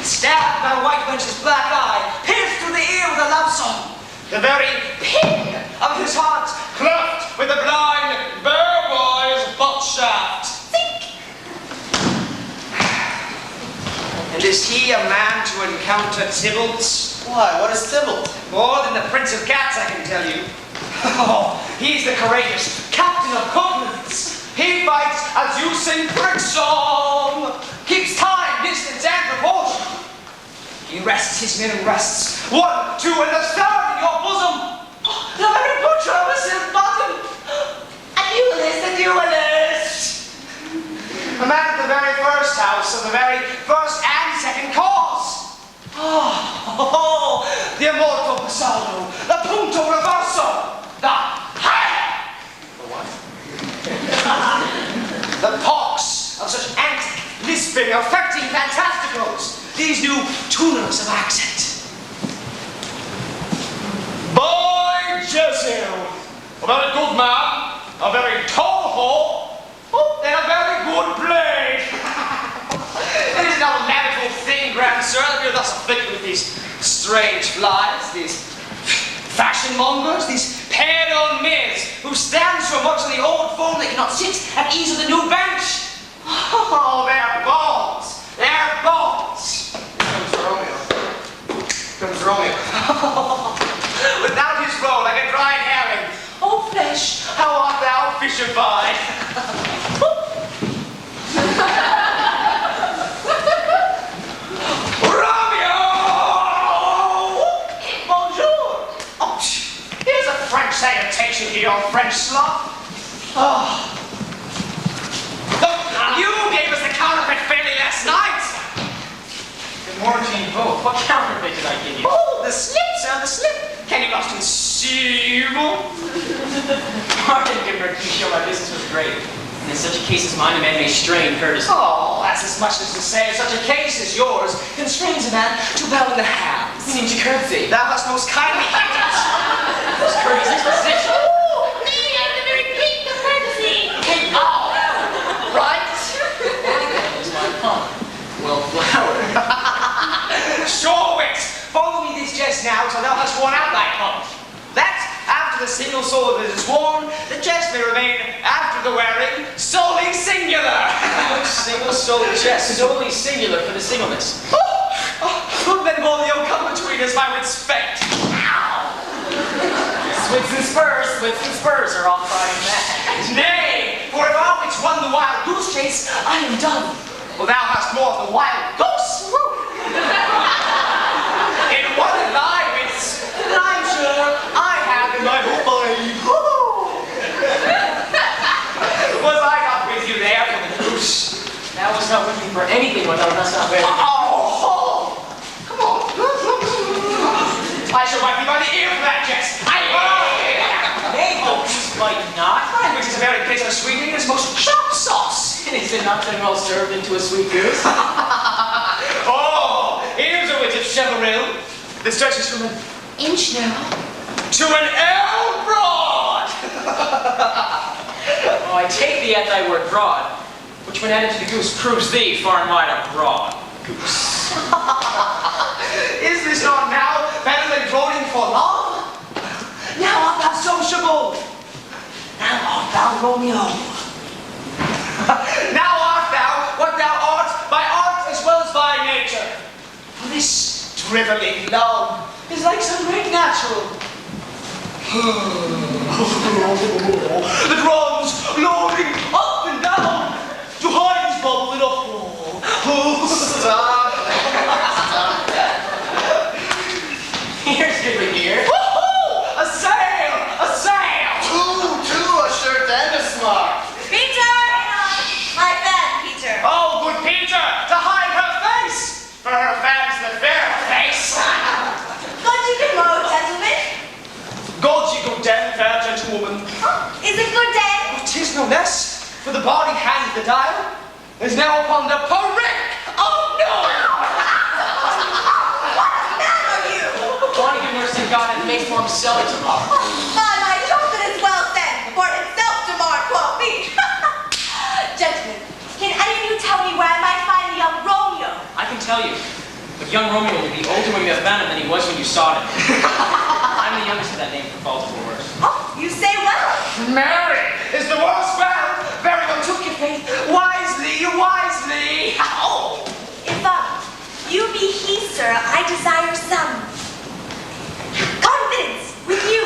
Stabbed by a white wench's black eye, pierced through the ear with a love song. The very pin of his heart, cleft with the blind bear boy's butt shaft. And is he a man to encounter Tybalt? Why, what is Tybalt? More than the Prince of Cats, I can tell you. Oh, he's the courageous captain of Pueblos. He fights as you sing brick song. Keeps time, distance, and proportion. He rests his middle rests. 1, 2, and the third in your bosom. The very butcher of a silk bottom. A duelist. A man of the very first house, of the very first and second cause. Oh, the immortal Pasaldo, the punto reverso, the high. The what? The pox of such antic, lisping, affecting fantasticals, these new tuners of accent. By Jesu, a very good man, a very tall hole, and a very good blade. It is not a natural thing, grand sir, that we are thus afflicted with these strange flies, these fashion mongers, these pale-on-mirs, who stand so much on the old throne they cannot sit at ease on the new bench. Oh, they're bones! They're bones! Comes Romeo. Comes Romeo. Without his roll, like a dried herring. Oh, flesh, how art thou fishified? Romeo! Bonjour! Oh, here's a French salutation to your French slop. Oh. Look, you gave us the counterfeit fairly last night. Good morning to you both. What counterfeit did I give you? Oh, the slip, sir, the slip. Can you not conceive? Pardon, good Mercutio, my business was great. And in such a case as mine, a man may strain courtesy. Oh, that's as much as to say, such a case as yours constrains a man to bow in the hands. Meaning to curtsy. Thou hast most kindly hinted. Most courteous exposition. May I have the very peak of courtesy? Oh, right? That was my pun. Well flowered. Sure wit, both jest now till thou hast worn out thy coat. That, after the single soul of it is worn, the chest may remain, after the wearing, solely singular. Single soul chest, solely singular for the singleness. Good men Molio, come between us, my wits faint. Swits and spurs are all crying mad. Nay, for if thou wouldst run the wild goose chase, I am done. For thou hast more of the wild goose. In one of thy wits, that I'm sure I have in my whole body. Was I not with you there for the goose? Thou was not looking for anything when thou dost not wear. Oh, come on. I shall wipe thee by the ear for that jest. Nay, folks, might not. My wit is a very bitter sweetening, it's most sharp sauce. Is it not then well served into a sweet goose? Oh, here's a wit of chivalry that stretches from an inch now to an ell broad. Oh, I take thee at thy word broad, which when added to the goose proves thee far and wide a broad goose. Is this not now better than groaning for love? Now art thou sociable. Now art thou Romeo. Now art thou what thou art by art as well as by nature. For this drivelling love is like some great natural that runs loading up and down to hide his bubble in a hole. Stop. Here's good to hear. Woohoo! A sail! A sail! Two, a shirt and a smock. Peter! My fan, Peter. Oh, good Peter, to hide her face! For her fan's the fair face. God you can mow, gentlemen. God you go den, fair gentlewoman. Is it good then? 'Tis no less, for the body hangs the dial, is now upon the parade. Oh no! Want to give mercy to God and make for himself tomorrow. My trumpet is well sent, for himself tomorrow, quoth me. Gentlemen, can any of you tell me where I might find the young Romeo? I can tell you, but young Romeo will be older when you have found him than he was when you sought him. I'm the youngest of that name for fault or worse. Oh, you say well. Mary is the worst found. Very well took your faith. Wisely, wisely. Oh! If you be he, sir, I desire some confidence with you.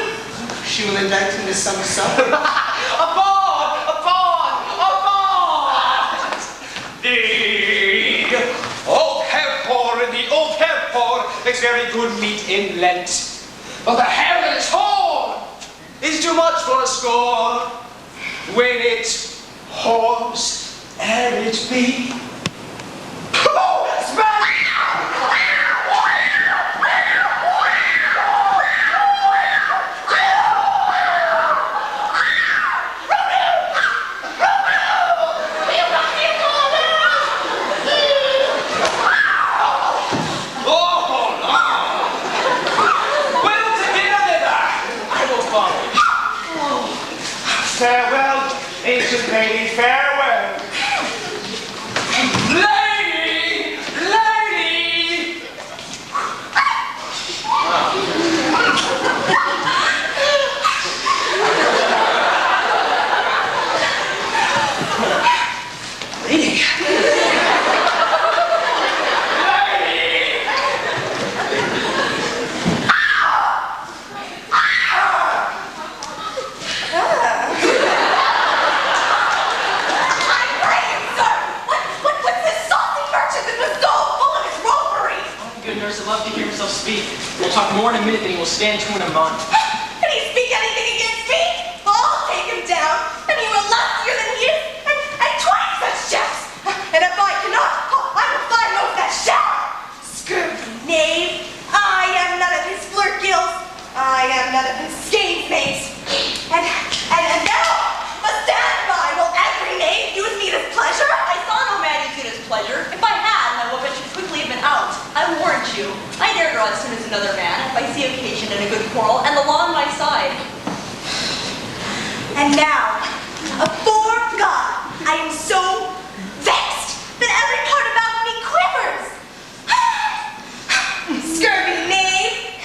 She will indict him to some supper. Aboard! Aboard! Aboard! The old hereford and the old hereford makes very good meat in Lent. But the hair that is torn is too much for a score. When it horns, ere it be. Oh, smash! Farewell, ancient lady, farewell. Lady! Lady! Lady! Love to hear himself speak. We'll talk more in a minute than he will stand to in a month. Can he speak anything against me? I'll take him down, and he will lustier than he is, and twice such shafts. And if I cannot, I will find those that shall. Scurvy knave, I am none of his flirt gills. I am none of his schemes mates. And now must stand by. Will every knave use me to pleasure? I saw no man use it as pleasure. If I had, my woman should quickly have been out. I warrant you, I dare draw as soon as another man, if I see occasion in a good quarrel, and the law on my side. And now, afore God, I am so vexed that every part about me quivers. Scurvy knave,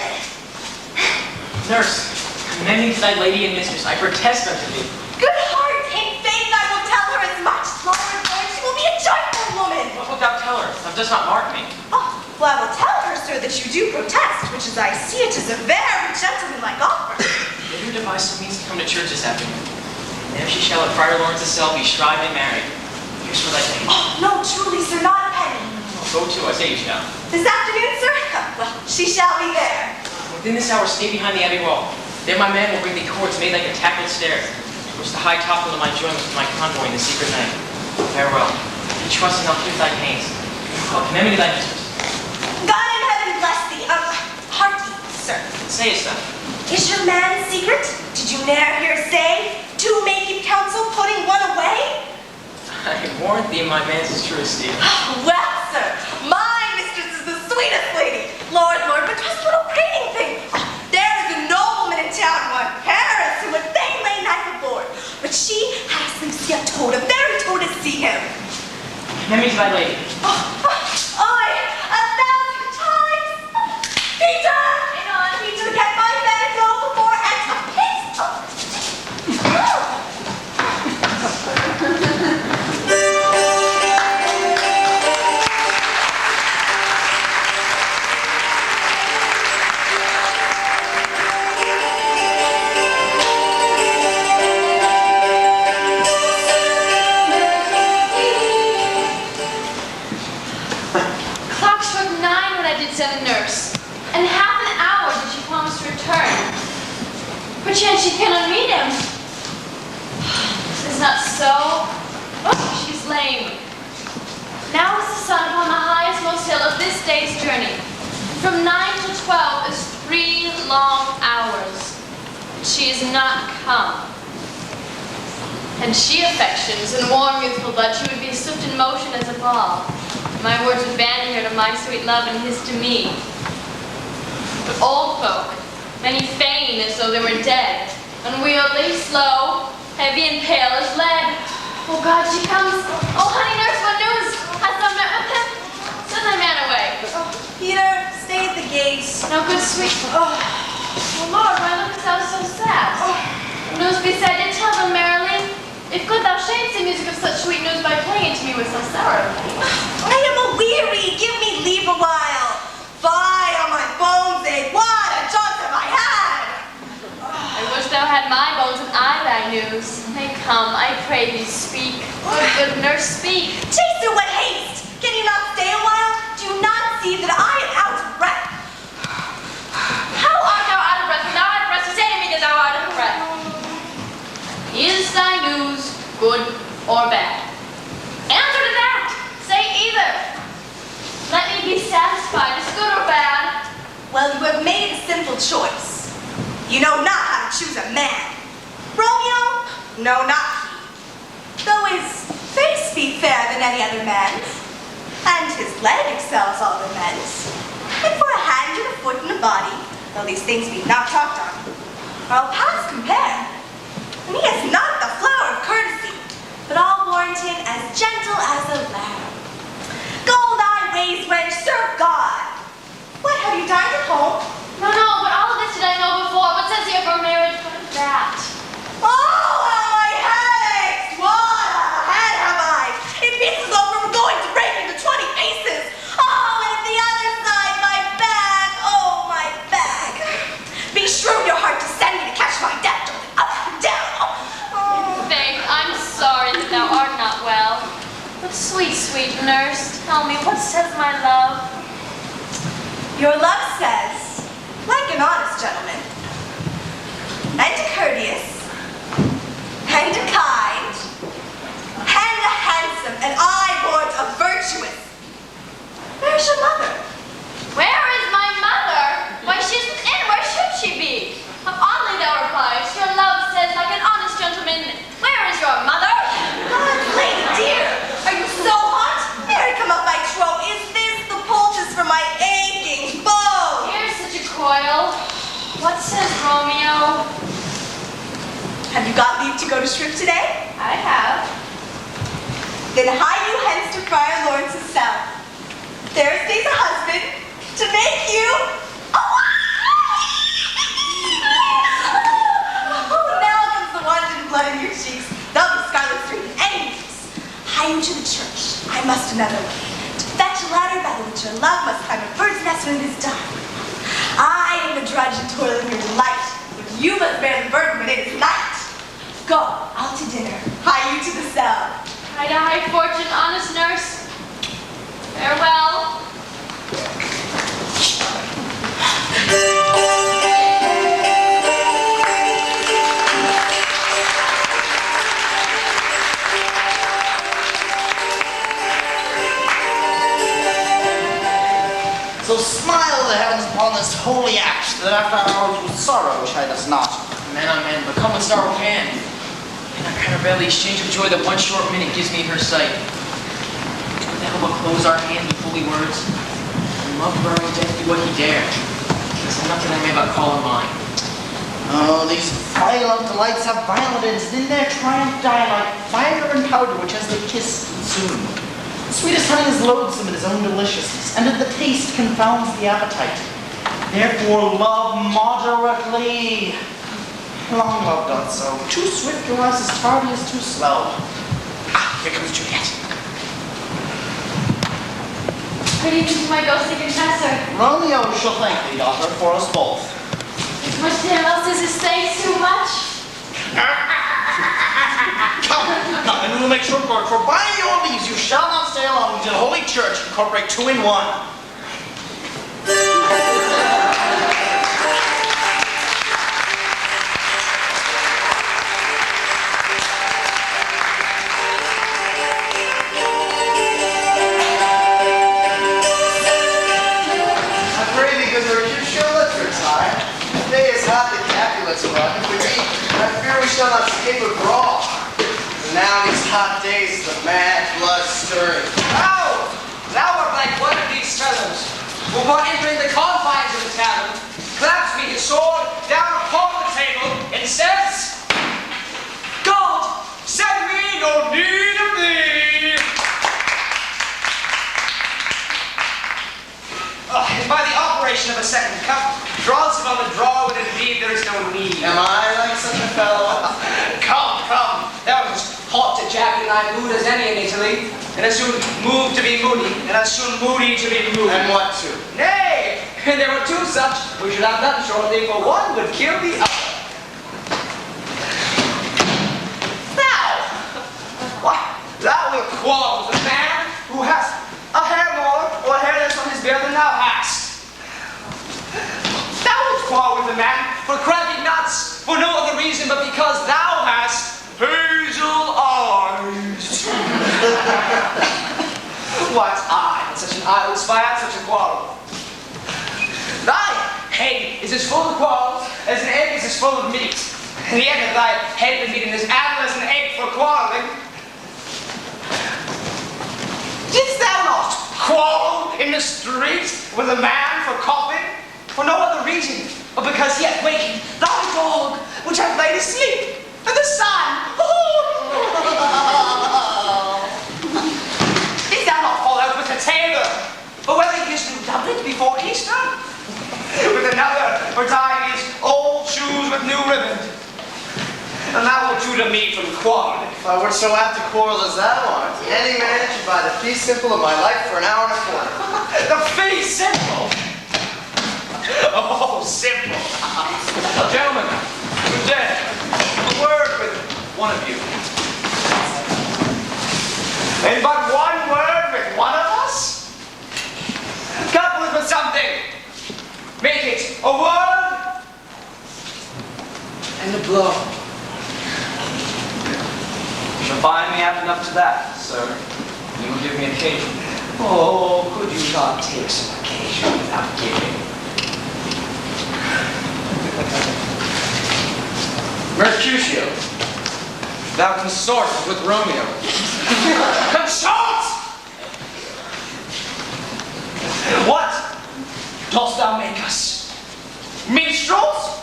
Nurse, commend me to thy lady and mistress, I protest unto thee. Good heart, in faith I will tell her as much. Lord, she will be a joyful woman. What wilt thou tell her? Thou dost not mark me. Oh, well, I will tell her, sir, that you do protest, which as I see it is a very gentlemanlike offer. Bid her devise some means to come to church this afternoon. And there she shall at Friar Lawrence's cell be shrived and married. Here's for thy payment. Oh, no, truly, sir, not a penny. Go to, I say you shall. This afternoon, sir? Well, she shall be there. Within this hour, stay behind the abbey wall. There my man will bring thee cords made like a tackled stair, which the high topmost of my joint with my convoy in the secret night. Farewell. Be trusting I'll keep thy pains. Well, commend me to thy mistress. God in heaven bless thee. Hearty, sir. Sayest thou? Is your man secret? Did you ne'er hear say, two make in counsel, putting one away? I warrant thee my man's is true as steel. Well, sir, my mistress is the sweetest lady. Lord, but 'twas a little prating thing. There is a nobleman in town, one Paris, who would fain lay knife aboard. But she has Lucia told, a very told to see him. Commend me to thy lady. Aye, 1,000 times. Peter! Peter, get my bed and go before and a paste. Clock struck 9 when I did send a nurse, and half an hour did she promise to return. Perchance she cannot meet him. Is not so? Oh, she's lame. Now is the sun upon the highest most hill of this day's journey. From 9 to 12 is 3 long hours. She is not come. Had she affections and warm youthful blood, she would be swift in motion as a ball. My words would bandy her to my sweet love and his to me. But old folk, many feign as though they were dead, unwieldy, slow, heavy and pale as lead. Oh God, she comes. Oh honey nurse, what news? Hast thou met with him? Send thy man away. Oh, Peter, stay at the gate. No good sweet. Oh Lord, why lookest thou so sad? News be said, yet tell them merrily. If good thou shame the music of such sweet news by playing to me with so sour. I am a-weary, give me leave a while. Fie on my bones, what a jaunt have I had! I wish thou had my bones and I thy news. Nay, come, I pray thee, speak. Good nurse, speak. Chaser, what haste! Can you not stay a while? Do you not see that I am out of breath? How art thou out of breath? When thou art out of breath, so say to me that thou art out of breath. Is thy news good or bad? Answer to that! Say either. Let me be satisfied. Is good or bad? Well, you have made a sinful choice. You know not how to choose a man. Romeo? No, not he. Though his face be fairer than any other man's, and his leg excels all other men's, and for a hand and a foot and a body, though these things be not talked on, are all past compare. And he has not the flower of courtesy, but all warranted as gentle as a lamb. Go thy ways, wench, serve God. What, have you dined at home? No, but all of this did I know before. What says he of our marriage? What is that? Oh, how my head aches! What a head have I! It pieces over, we're going to break into 20 pieces! Oh, and at the other side, my bag! Oh, my bag! Be shrewd your heart to send me to catch my death, up and down! Oh. Faith, I'm sorry that thou art not well. But sweet, sweet nurse, tell me, what says my love? Your love says, like an honest gentleman, and a courteous, and a kind, and a handsome, and I want a virtuous. Where's your mother? Where is my mother? Why, she isn't in. Where should she be? How oddly thou repliest. Your love says, like an honest gentleman, where is your mother? God, lady dear, are you so hot? Mary, come up my troth. Is this the poultice for my aching bones? Here's such a coil. What says Romeo? Have you got leave to go to shrift today? I have. Then hie you hence to Friar Lawrence's cell. There stays a husband to make you a wife. hie you to the church. I must another way. To fetch a ladder by which your love must climb a bird's nest when it is dark. I am the drudge and toil of your delight, but you must bear the burden when it is night. Go, out to dinner. Hie you to the cell. Hide a high fortune, honest nurse. Farewell. So smile the heavens upon this holy act, that after hours with sorrow chide us not. Man on man, but come with sorrow can. And I kind of barely exchange of joy that one short minute gives me her sight. Would the hell but close our hands with holy words? And love burning death do what he dare. There's nothing I may but call him mine. Oh, these violent delights have violent ends, and in their triumph die like fire and powder, which as they kiss consume. Sweetest honey is loathsome in its own deliciousness, and the taste confounds the appetite. Therefore love moderately. Long love doth so. Too swift arrives as tardy as too slow. Ah, here comes Juliet. Good evening to my ghostly confessor. Romeo shall thank thee, daughter, for us both. As much to him else as his thanks too much. Come, and we will make short work, for by your leaves you shall not stay alone until Holy Church incorporate 2 in 1. I fear we shall not escape abroad. Now these hot days, the mad blood stirring. Now! Now we're like one of these fellows who, upon entering the confines of the tavern, claps me his sword down upon the table and says, God, send me no need of thee! And by the operation of a second cup, draws him on the draw when indeed there is no need. Am I like such a fellow? Come, thou art as hot to jack in thy mood as any in Italy, and as soon moved to be moody, and as soon moody to be moved. And what two? Nay, and there were 2 such, we should have done shortly, for one would kill the other. Thou wilt quarrel with a man who has a hair more or a hair less on his beard than thou hast. Thou wilt quarrel with a man for cracking nuts for no other reason but because thou hast hazel eyes. What eye in such an eye would spy out such a quarrel? Thy head is as full of quarrels as an egg is as full of meat. And yet if thy head been eaten as ample as an egg for quarreling, didst thou not quarrel in the street with a man for coughing? For no other reason, but because he hath wakened thy dog, which hath laid asleep, and the sun. Didst thou not fall out with a tailor for wearing his new doublet before Easter? With another for tying his old shoes with new ribbon? And thou wilt do to me from quarreling. If I were so apt to quarrel as thou art, any man should buy the fee simple of my life for an hour and a quarter. The fee simple? Oh, simple. Gentlemen, good day. A word with one of you. And but one word with one of us? Couple it with something. Make it a word and a blow. You shall find me apt enough to that, sir. You will give me occasion. Oh, could you not take some occasion without giving? Mercutio, thou consortest with Romeo. Consort! What dost thou make us? Minstrels?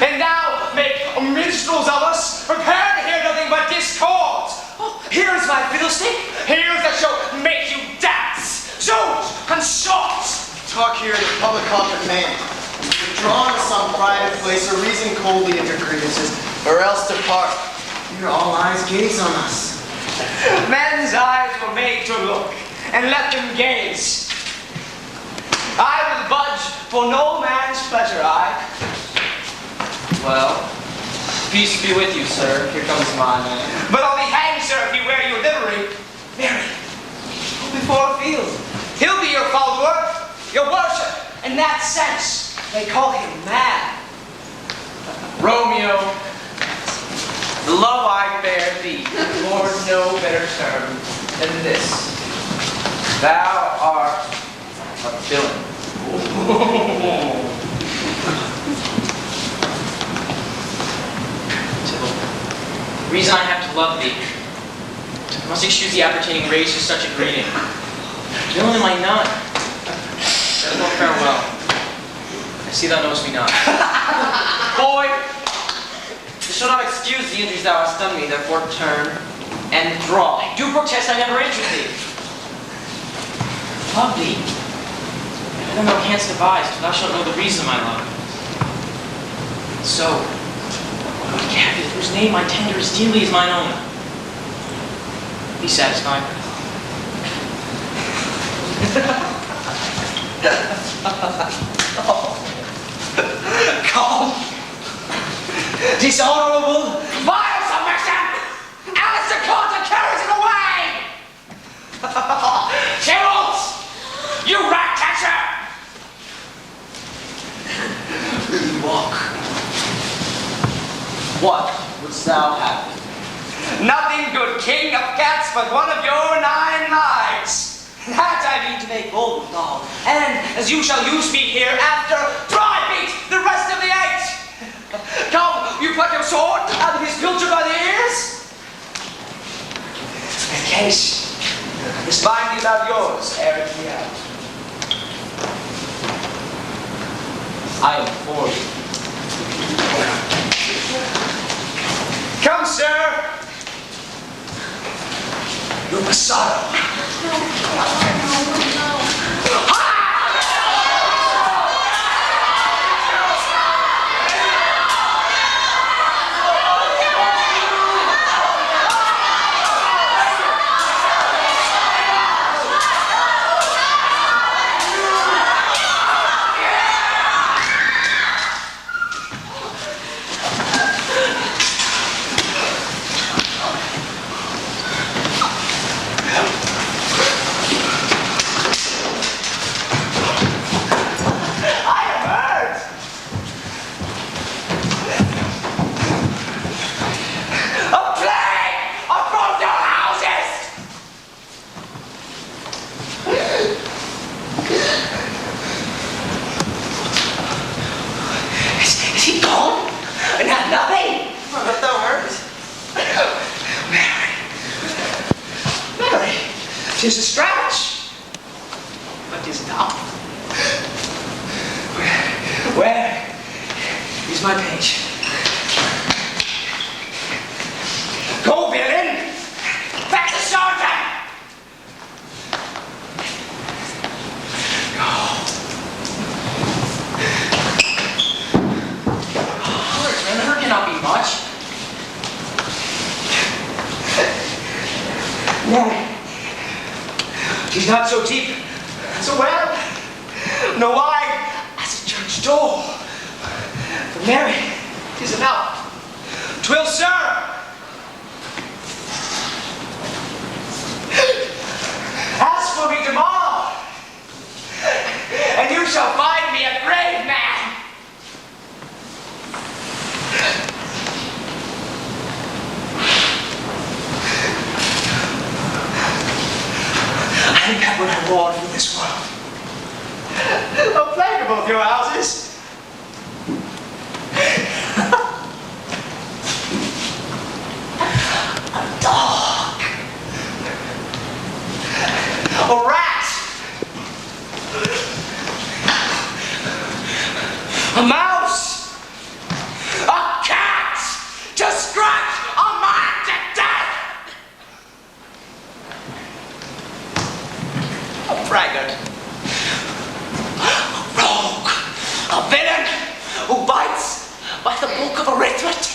And thou make minstrels of us? Prepare to hear nothing but discord. Oh, here's my fiddlestick. Here's that shall make you dance. Zounds, consort! Talk here in the public concert, man. Withdraw to some private place or reason coldly of your grievances, or else depart. You Here all eyes gaze on us. Men's eyes were made to look, and let them gaze. I will budge for no man's pleasure, Well, peace be with you, sir. Here comes my man. But I'll be hanged, sir, if you wear your livery. Mary, go before a field. He'll be your follower, your worship. In that sense, they call him mad. Romeo, the love I bear thee affords no better term than this. Thou art a villain. Tybalt, the reason I have to love thee, I must excuse the appertaining rage to such a greeting. Villain am I not. Therefore farewell. I see thou knowest me not. Boy, this shall not excuse the injuries thou hast done me, therefore turn and draw. I do protest I never injured thee. Love thee. Better than thou canst devise, for thou shalt know the reason of my love. So, good Capulet, whose name I tender as dearly as mine own. Be satisfied. Calm. Dishonorable. Vile submission. Alistair Carter carries it away. Gerald, you rat catcher. Walk. What wouldst thou have? Nothing, good king of cats, but one of your 9 lives. That I mean to make bold withal. And as you shall use me hereafter, bride-meet the rest of the 8. Come, you pluck your sword out of his pilcher by the ears. In case, this line is not yours, ere it be out. I am for you. Come, sir. Your Masado. Tis a stretch, but tis not. Where is my page? Go, villain! Back to sergeant! The hurt cannot be much. No. She's not so deep, so well, no wide as a church door. For Mary, 'tis enough. 'Twill serve. Ask for me tomorrow, and you shall find me a brave man. I have what I want for this world. A plague of both your houses. A dog. A rat. A mouse. A cat. To scratch a man to death. A braggart, a rogue, a villain who bites by the book of arithmetic.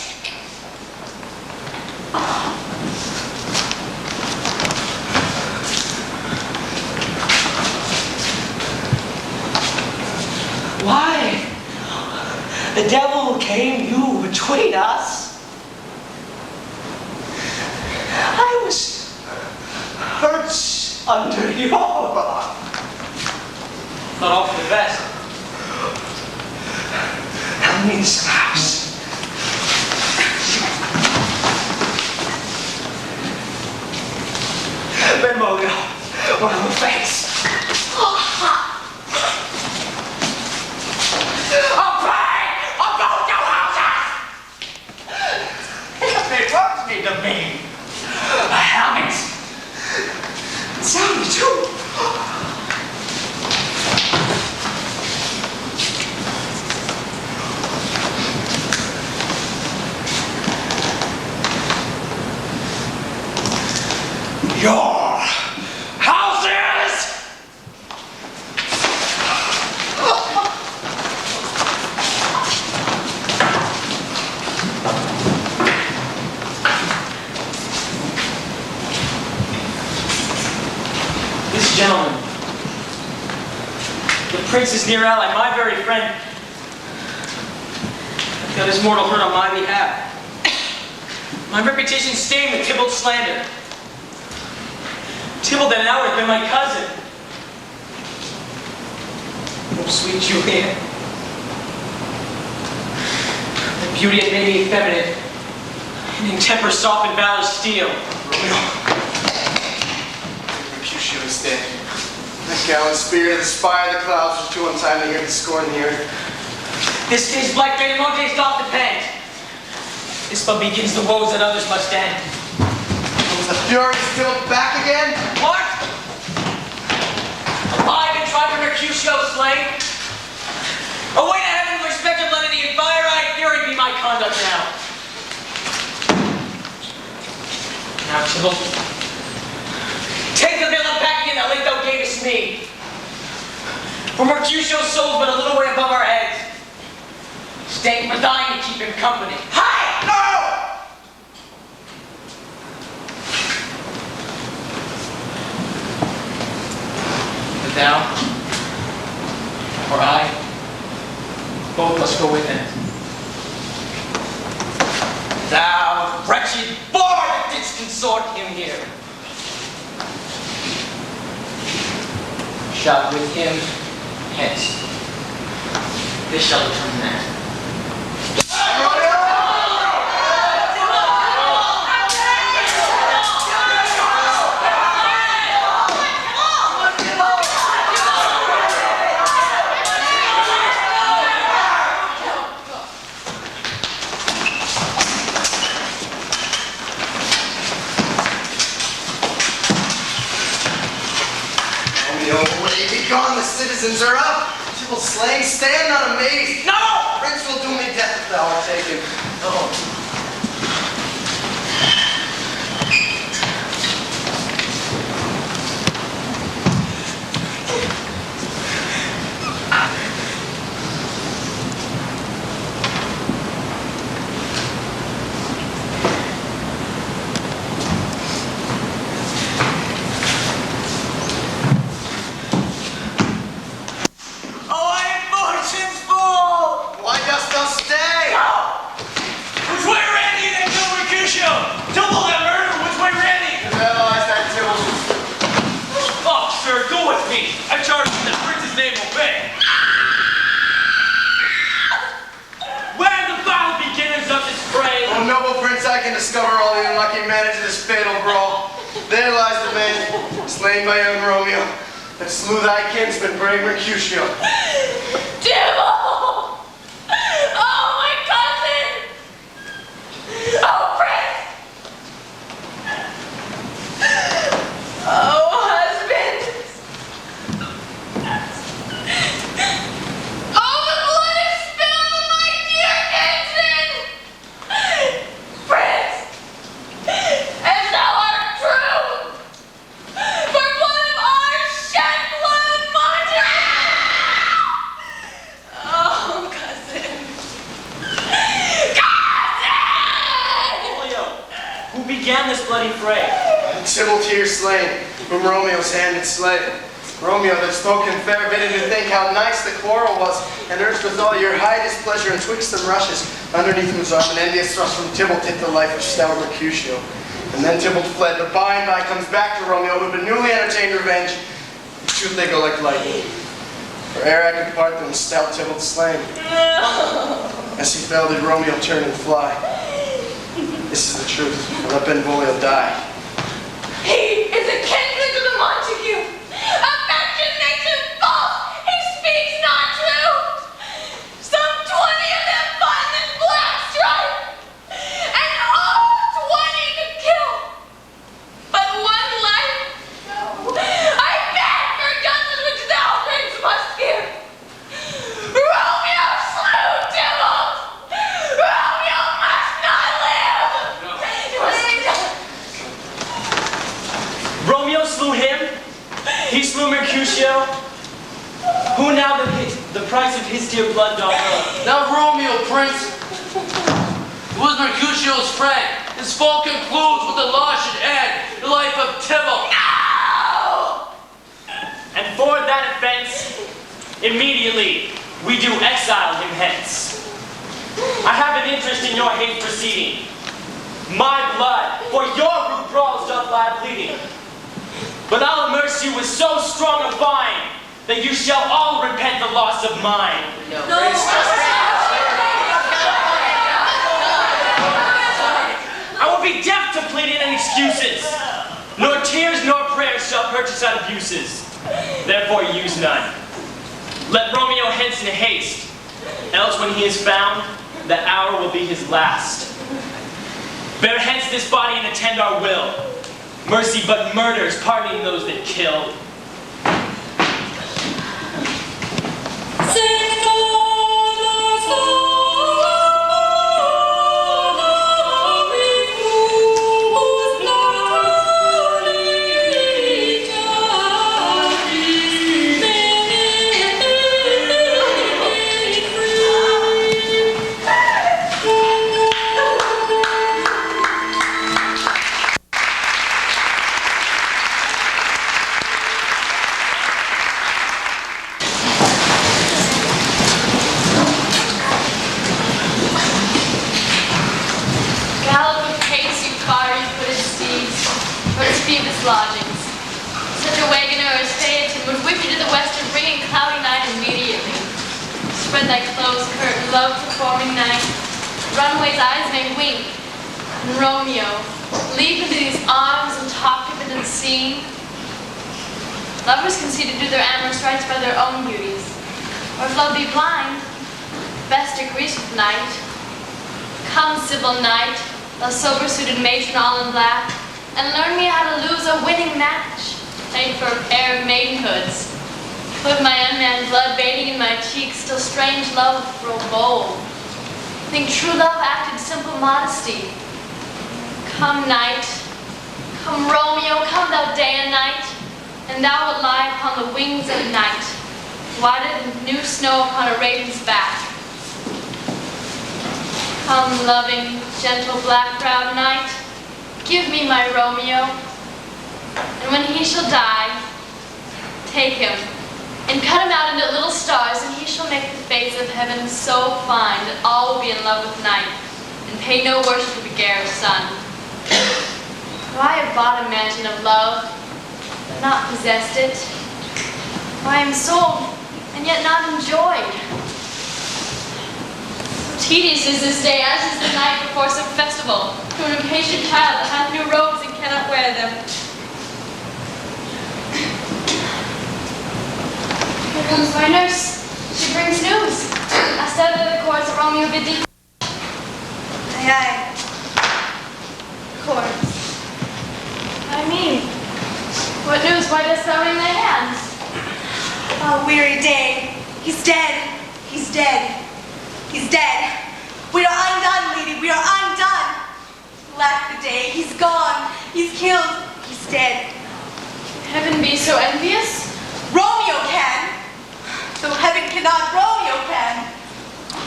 the devil came you between us. I was hurt under your arm. Not all for the best. Help me in this house. Benvolio, one of the face. I'll pay! I'll go to houses! They wants me to be. I haven't. Tell me too. Your houses! This gentleman, the prince's near ally, my very friend, got his mortal hurt on my behalf. My reputation stained with Tybalt's slander. Tybalt that hour has been my cousin. Oh, sweet Juliet. The beauty had made me effeminate, and in temper soft and valor steel. Romeo. Mercutio is dead. That gallant spirit of the spire of the clouds was too untimely here to scorn the earth. This day's black fate among days doth depend. This but begins the woes that others must end. Was the fury still back again? What? Alive and tried for Mercutio slain? Away to heaven with respected lenity and fire-eyed fury be my conduct now. Now, Tybalt, take the villain back again that late thou gavest me. For Mercutio's soul's but a little way above our heads. Staying for thine to keep him company. Hi! No! But thou, or I, both must go with him. Thou, wretched boy that didst consort him here, shalt with him hence. This shall determine that. Gone, the citizens are up. Tybalt slain, stand not amazed. No! Prince will do me death if thou art taken. Oh. Discover all the unlucky manage of this fatal brawl. There lies the man, slain by young Romeo, that slew thy kinsman, brave Mercutio. Tybalt! Oh, my cousin! Oh, Prince! Oh, husband! Oh, the blood is spilled on my dear kinsman! Prince! As thou art true! For blood of ours shed blood mine! Oh, cousin! Julio, who began this bloody fray? Tybalt here slain, whom Romeo's hand had slain. Romeo, that spoken fair, bid him to think how nice the quarrel was, and urged with all your high displeasure, and twixt them rushes, underneath whose arm an envious thrust from Tybalt hit the life of stout Mercutio. And then Tybalt fled, but by and by comes back to Romeo, who had been newly entertained revenge. In truth, they go like lightning. For ere I could part them, stout Tybalt slain. As he fell, did Romeo turn and fly. This is the truth. Let Benvolio die. He is a kindred to the Montague. Affection makes him false. He speaks not true. Some 20 of them fought in this black strife, and all 20 could kill. But one life, no. I beg for justice which thou, prince, must give. Romeo slew Tybalt. Romeo must not live. He must die. Romeo slew him. He slew Mercutio. Who now the price of his dear blood doth owe? Now Romeo, prince, who was Mercutio's friend, his fall concludes with the law should end the life of Tybalt. No! And for that offense, immediately we do exile him hence. I have an interest in your hate proceeding. My blood for your rude brawls doth lie bleeding. But I'll immerse you with so strong a fine that you shall all repent the loss of mine. No. I will be deaf to pleading and excuses. Nor tears nor prayers shall purchase out abuses. Therefore use none. Let Romeo hence in haste, else when he is found, that hour will be his last. Bear hence this body and attend our will. Mercy but murders, pardoning those that kill. Lodgings. Such a wagoner as Phaeton would whip you to the western bringing cloudy night immediately. Spread thy close curtain, love performing night. Runaway's eyes may wink, and Romeo leap into these arms and talk of it unseen. Lovers concede to do their amorous rites by their own beauties, or if love be blind, best agrees with night. Come, Sibyl Night, thou sober-suited matron all in black, and learn me how to lose a winning match, made for a pair of maidenhoods. Put my unmanned blood bathing in my cheeks, still strange love grow bold. Think true love acted simple modesty. Come night, come Romeo, come thou day and night, and thou wilt lie upon the wings of night, whiter than new snow upon a raven's back. Come loving, gentle black-browed night, give me my Romeo, and when he shall die, take him, and cut him out into little stars, and he shall make the face of heaven so fine that all will be in love with night, and pay no worship to the Garrus sun. For I have bought a mansion of love, but not possessed it. For I am sold, and yet not enjoyed. Tedious is this day, as is the night before some festival, to an impatient child that hath new robes and cannot wear them. Here comes my nurse. She brings news. I said to the courts that Romeo bid thee. Aye, aye. Courts. I mean, what news? Why dost thou wring thy hands? Oh, weary day. He's dead. He's dead. He's dead. We are undone, lady. We are undone. Lack the day. He's gone. He's killed. He's dead. Heaven be so envious? Romeo can. Though heaven cannot, Romeo can.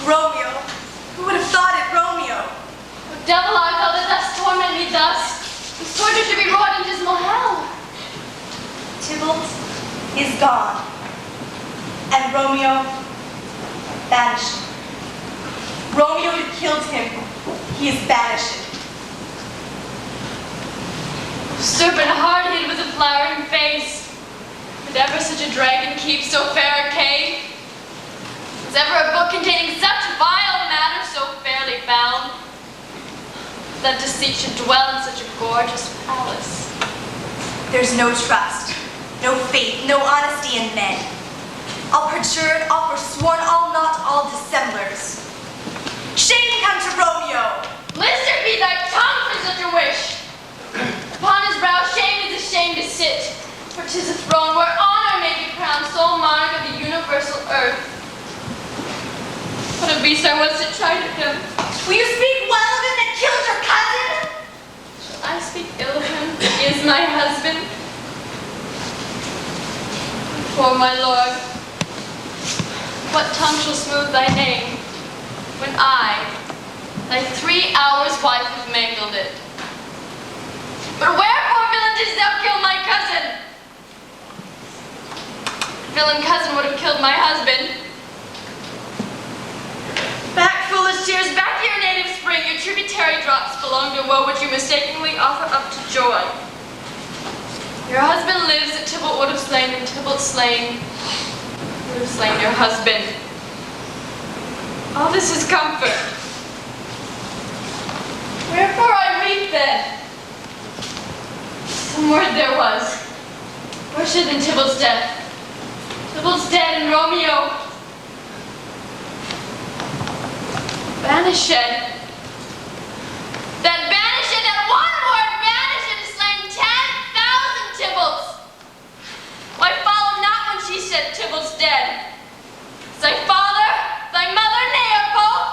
Romeo. Who would have thought it, Romeo? O devil art thou that dost torment me thus? Whose torture should be wrought in dismal hell? Tybalt, is gone, and Romeo banished. Romeo who killed him, he is banished. Serpent-hearted with a flowering face, did ever such a dragon keep so fair a cave? Was ever a book containing such vile matter so fairly found, that deceit should dwell in such a gorgeous palace? There's no trust, no faith, no honesty in men. All perjured, all forsworn, all not, all dissemblers. Shame come to Romeo! Blistered be thy tongue for such a wish! Upon his brow shame is ashamed to sit, for 'tis a throne where honor may be crowned, sole monarch of the universal earth. What a beast I was to chide at him! Will you speak well of him that killed your cousin? Shall I speak ill of him? He is my husband. Poor my lord, what tongue shall smooth thy name, when I, thy 3 hours' wife, have mangled it? But wherefore, villain, didst thou kill my cousin? Villain cousin would have killed my husband. Back, foolish tears, back to your native spring. Your tributary drops belong to woe, which you mistakenly offer up to joy. Your husband lives that Tybalt would have slain, and Tybalt slain would have slain your husband. All this is comfort. Wherefore I weep then? Some word there was. Worse than Tybalt's death. Tybalt's dead and Romeo banished. That banished, that one word banished, has slain 10,000 Tybalts. Why follow not when she said Tybalt's dead? Is thy father, thy mother, nay, or both?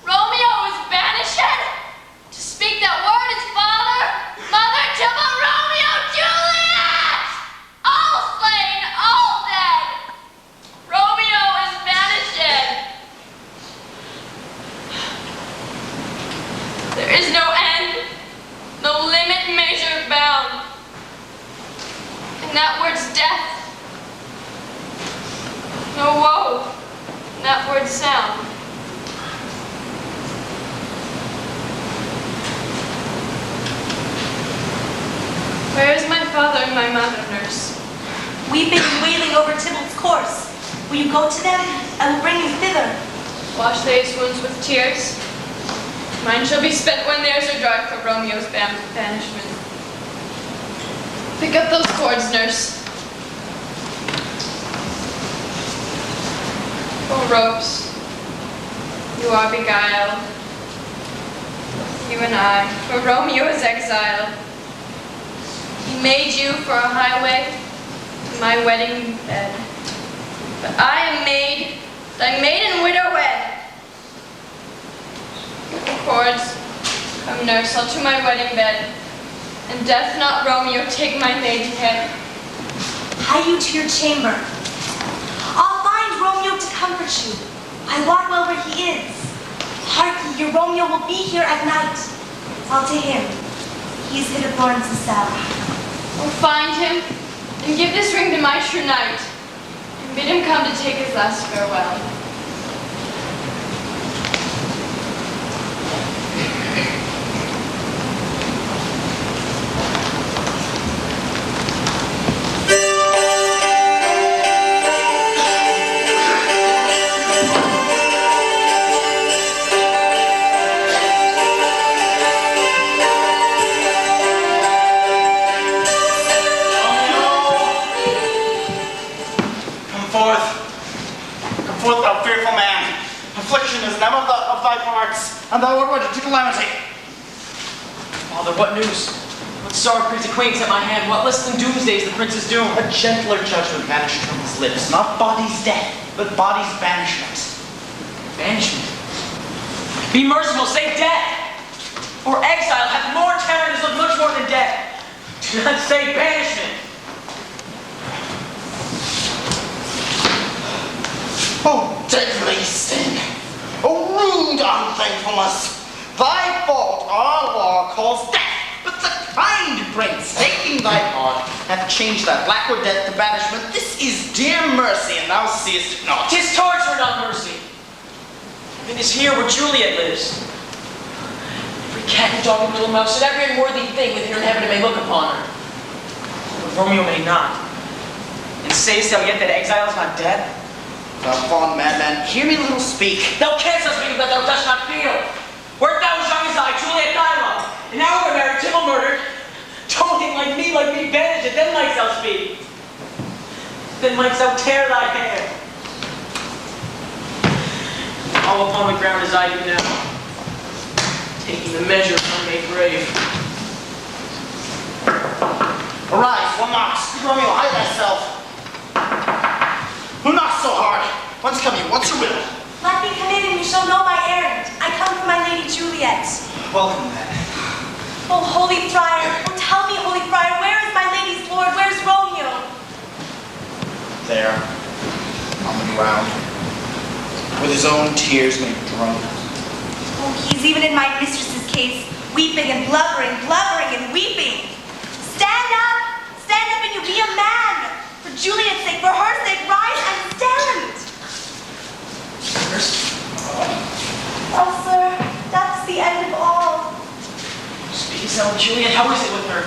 Romeo is banished. To speak that word is father, mother, Tybalt, Romeo, Juliet! All slain, all dead. Romeo is banished. There is no end, no limit, measure, bound. And that word's death. No woe, in that word's sound. Where is my father and my mother, nurse? Weeping and wailing over Tybalt's corse. Will you go to them? I will bring you thither. Wash they his wounds with tears. Mine shall be spent when theirs are dry for Romeo's banishment. Pick up those cords, nurse. Oh, ropes, you are beguiled. You and I, for Romeo is exiled. He made you for a highway to my wedding bed. But I am made, thy maiden widow wed. Cords, come nurse, I'll to my wedding bed, and death not Romeo take my maiden head. Hie you to your chamber. I'll find Romeo to comfort you. I wot well where he is. Hark ye, your Romeo will be here at night. I'll to him. He is hid of Lawrence's cell. I'll find him, and give this ring to my true knight, and bid him come to take his last farewell. And thou art wedded to calamity. Father, what news? What sorrow breeds acquaintance at my hand? What less than doomsday is the prince's doom? A gentler judgment vanished from his lips, not body's death, but body's banishment. Banishment? Be merciful, say death! For exile hath more terror and is much more than death. Do not say banishment. Oh, deadly sin! Oh, rude unthankfulness! Thy fault our law calls death, but the kind prince, taking thy part, hath changed thy blackward death to banishment. This is dear mercy, and thou seest it not. 'Tis torture, not mercy. It is here where Juliet lives. Every cat and dog and little mouse and every unworthy thing within her heaven may look upon her. But Romeo may not. And sayest thou yet that exile is not dead? Thou fond madman, hear me a little speak. Thou canst not speak of that thou dost not feel. Wert thou as young as I, Juliet thy love, and now we're married, Tybalt murdered, toning like me bandaged it, then mightst thou speak. Then mightst thou tear thy hair. All upon the ground as I do now, taking the measure of unmade grave. Arise, one knocks. Romeo, hide thyself. Who knocks so hard? Whence come you? What's your will? Let me come in and you shall know my errand. I come from my lady Juliet. Welcome then. Oh, holy friar. Oh, tell me, holy friar, where is my lady's lord? Where's Romeo? There, on the ground, with his own tears made drunk. Oh, he's even in my mistress's case, weeping and blubbering and weeping. Stand up and you be a man. For Juliet's sake, for her sake, rise and stand. Oh, sir, that's the end of all. Speak thou of Juliet, how is it with her?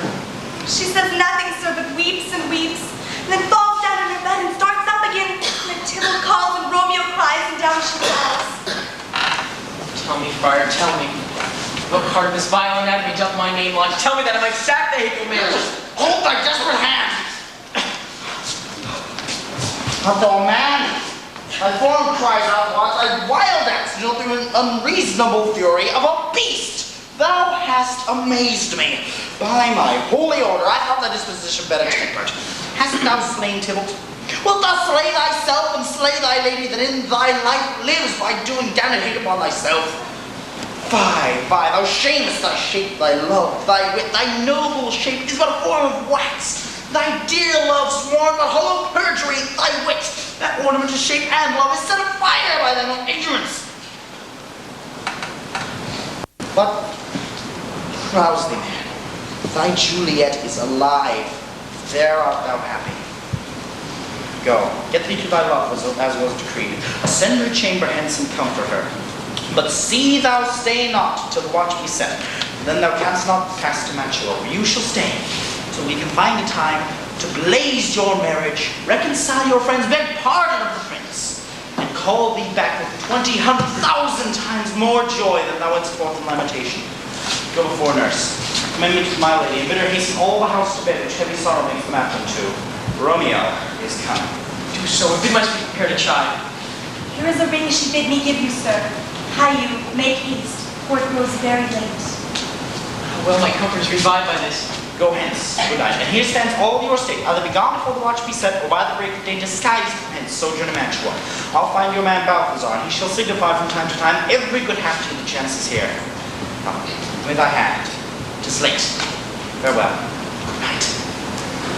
She says nothing, sir, but weeps and weeps, and then falls down in her bed and starts up again. And then Tybalt calls and Romeo cries and down she falls. Tell me, friar, tell me. What part of this vile anatomy doth my name lodge? Tell me that I might sack the hateful man. Hold thy desperate hand! Art thou a man? Thy form cries out, thy wild acts denote the unreasonable fury of a beast. Thou hast amazed me. By my holy order, I thought thy disposition better tempered. Hast thou slain Tybalt? Wilt thou slay thyself and slay thy lady that in thy life lives by doing damned hate upon thyself? Fie, thou shamest thy shape, thy love, thy wit, thy noble shape is but a form of wax. Thy dear love sworn but hollow perjury, thy wit, that ornament of shape and love is set afire by thine own ignorance. But rouse thee, man. Thy Juliet is alive. There art thou happy. Go, get thee to thy love as was decreed. Ascend her chamber hence and comfort her. But see thou stay not till the watch be set. Then thou canst not pass to match you over. You shall stay till we can find a time to blaze your marriage, reconcile your friends, beg pardon of the prince, and call thee back with 20,000 times more joy than thou wentst forth in lamentation. Go before nurse. Commend me to my lady, and bid her hasten all the house to bed, which heavy sorrow makes them apt unto. Romeo is coming. Do so, and bid my speech prepare to chide. Here is a ring she bid me give you, sir. Hie you, make haste, for it grows very late. How well my comfort is revived by this. Go hence, good night. And here stands all your state. Either be gone before the watch be set, or by the break of day disguised from hence, sojourn in Mantua. I'll find your man Balthazar, and he shall signify from time to time every good hap to you that chances here. Come, with thy hand. 'Tis late. Farewell. Good night.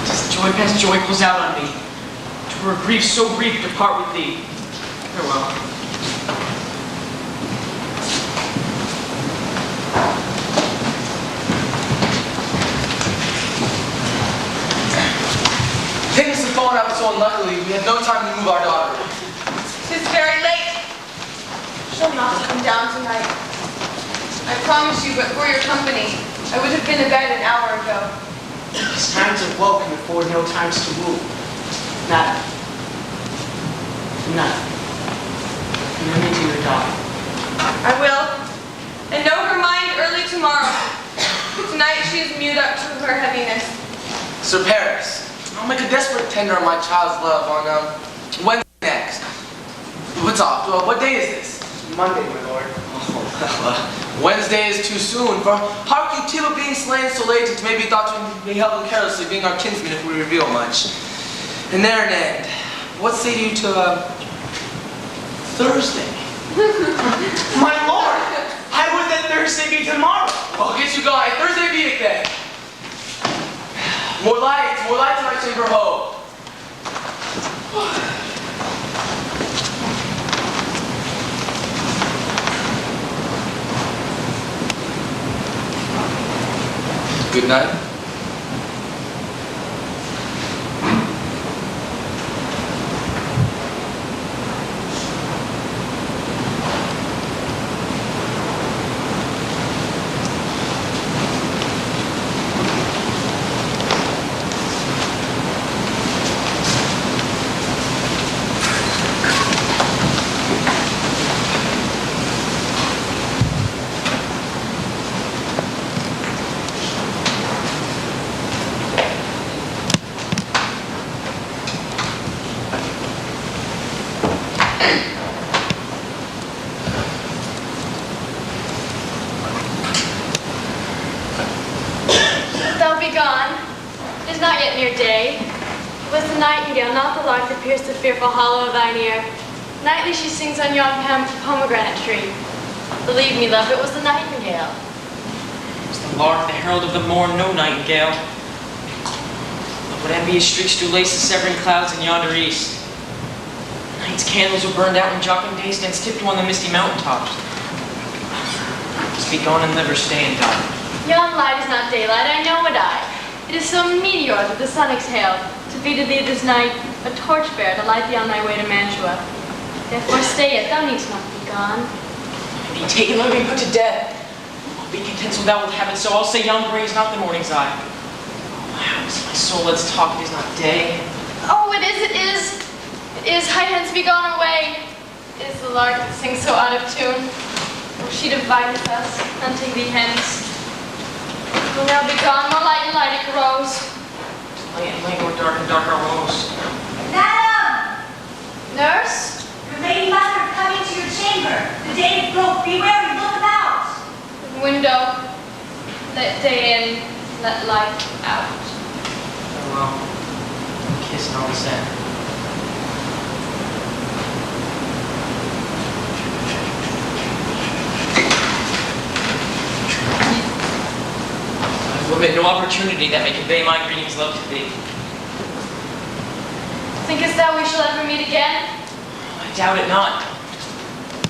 Tis joy past joy pulls out on me. To a grief so brief to part with thee. Farewell. Things have fallen out so unluckily, we had no time to move our daughter. 'Tis very late. Shall not come down tonight. I promise you, but for your company, I would have been in bed an hour ago. These times of woe can afford no times to woo. Nada. Nada. Commend me to your daughter. I will. And know her mind early tomorrow. Tonight she is mewed up to her heaviness. Sir Paris, I'll make a desperate tender on my child's love on Wednesday next. What's off? What day is this? Monday, my lord. Wednesday is too soon, for hark you, Tybalt being slain so late, it may be thought to be held carelessly, being our kinsman if we reveal much. And there an end. What say you to Thursday? My lord! I would that Thursday be tomorrow. Well, get you going. Thursday be it then. More light in my chamber, ho. Good night. Thou be gone. It is not yet near day. It was the nightingale, not the lark, that pierced the fearful hollow of thine ear. Nightly she sings on yon pomegranate tree. Believe me, love, it was the nightingale. It was the lark, the herald of the morn, no nightingale. But what envious streaks do lace the severing clouds in yonder east. Night's candles were burned out when jocund day stands tiptoe on the misty mountaintops. Speak on and never stay and die. Yon light is not daylight, I know it I. It is some meteor that the sun exhaled, to be to thee this night a torchbearer to light thee on thy way to Mantua. Therefore stay yet, thou needst not be gone. Be taken, let me put to death. I'll be content so thou wilt have it so. I'll say yon gray is not the morning's eye. How is my soul, let's talk, it is not day. Oh, it is, it is. It is, hide hence, be gone away. It is the lark that sings so out of tune. Oh, she divideth us, hunting thee hence. Will now be gone, more light and light it grows. Light and light, more dark and dark our woes. Madam! Nurse? Your lady mother is coming to your chamber. The day is broke. Be wary, look about. Window. Let day in, let light out. Farewell. Kiss and all the same. I will omit no opportunity that may convey my greetings, love, to thee. Thinkest thou we shall ever meet again? I doubt it not.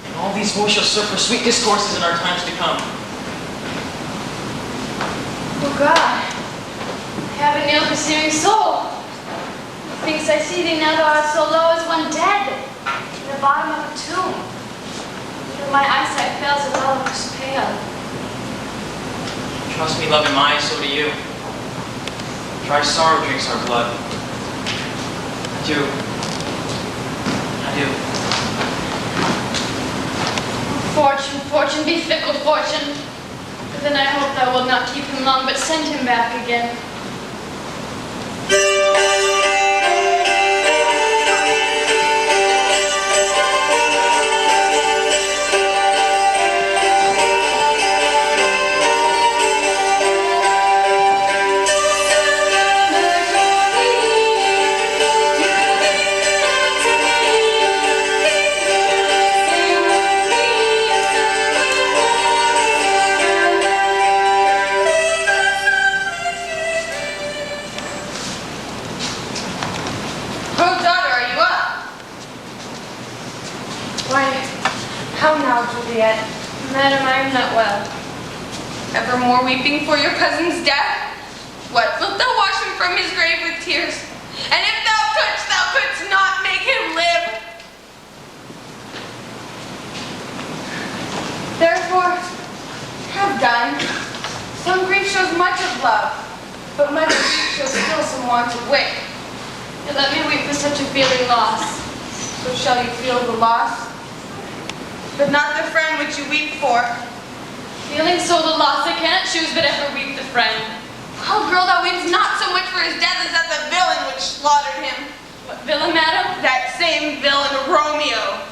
And all these voices shall serve for sweet discourses in our times to come. Oh God, I have an ill-perceiving soul. Methinks I see thee now, thou art so low as one dead, in the bottom of a tomb. Even my eyesight fails as thou lookest pale. Trust me, love, in my eyes, so do you. Dry sorrow drinks our blood. Adieu. Adieu. Fortune, fortune, be fickle, fortune. But then I hope thou wilt not keep him long, but send him back again. Juliet. Madam, I am not well. Evermore weeping for your cousin's death? What, wilt thou wash him from his grave with tears? And if thou couldst not make him live. Therefore, have done. Some grief shows much of love, but much grief shows still some want of wit. And let me weep for such a feeling loss. So shall you feel the loss, but not the friend which you weep for. Feeling so the loss, I cannot choose but ever weep the friend. Oh, girl, thou weeps not so much for his death as at the villain which slaughtered him. What villain, madam? That same villain, Romeo.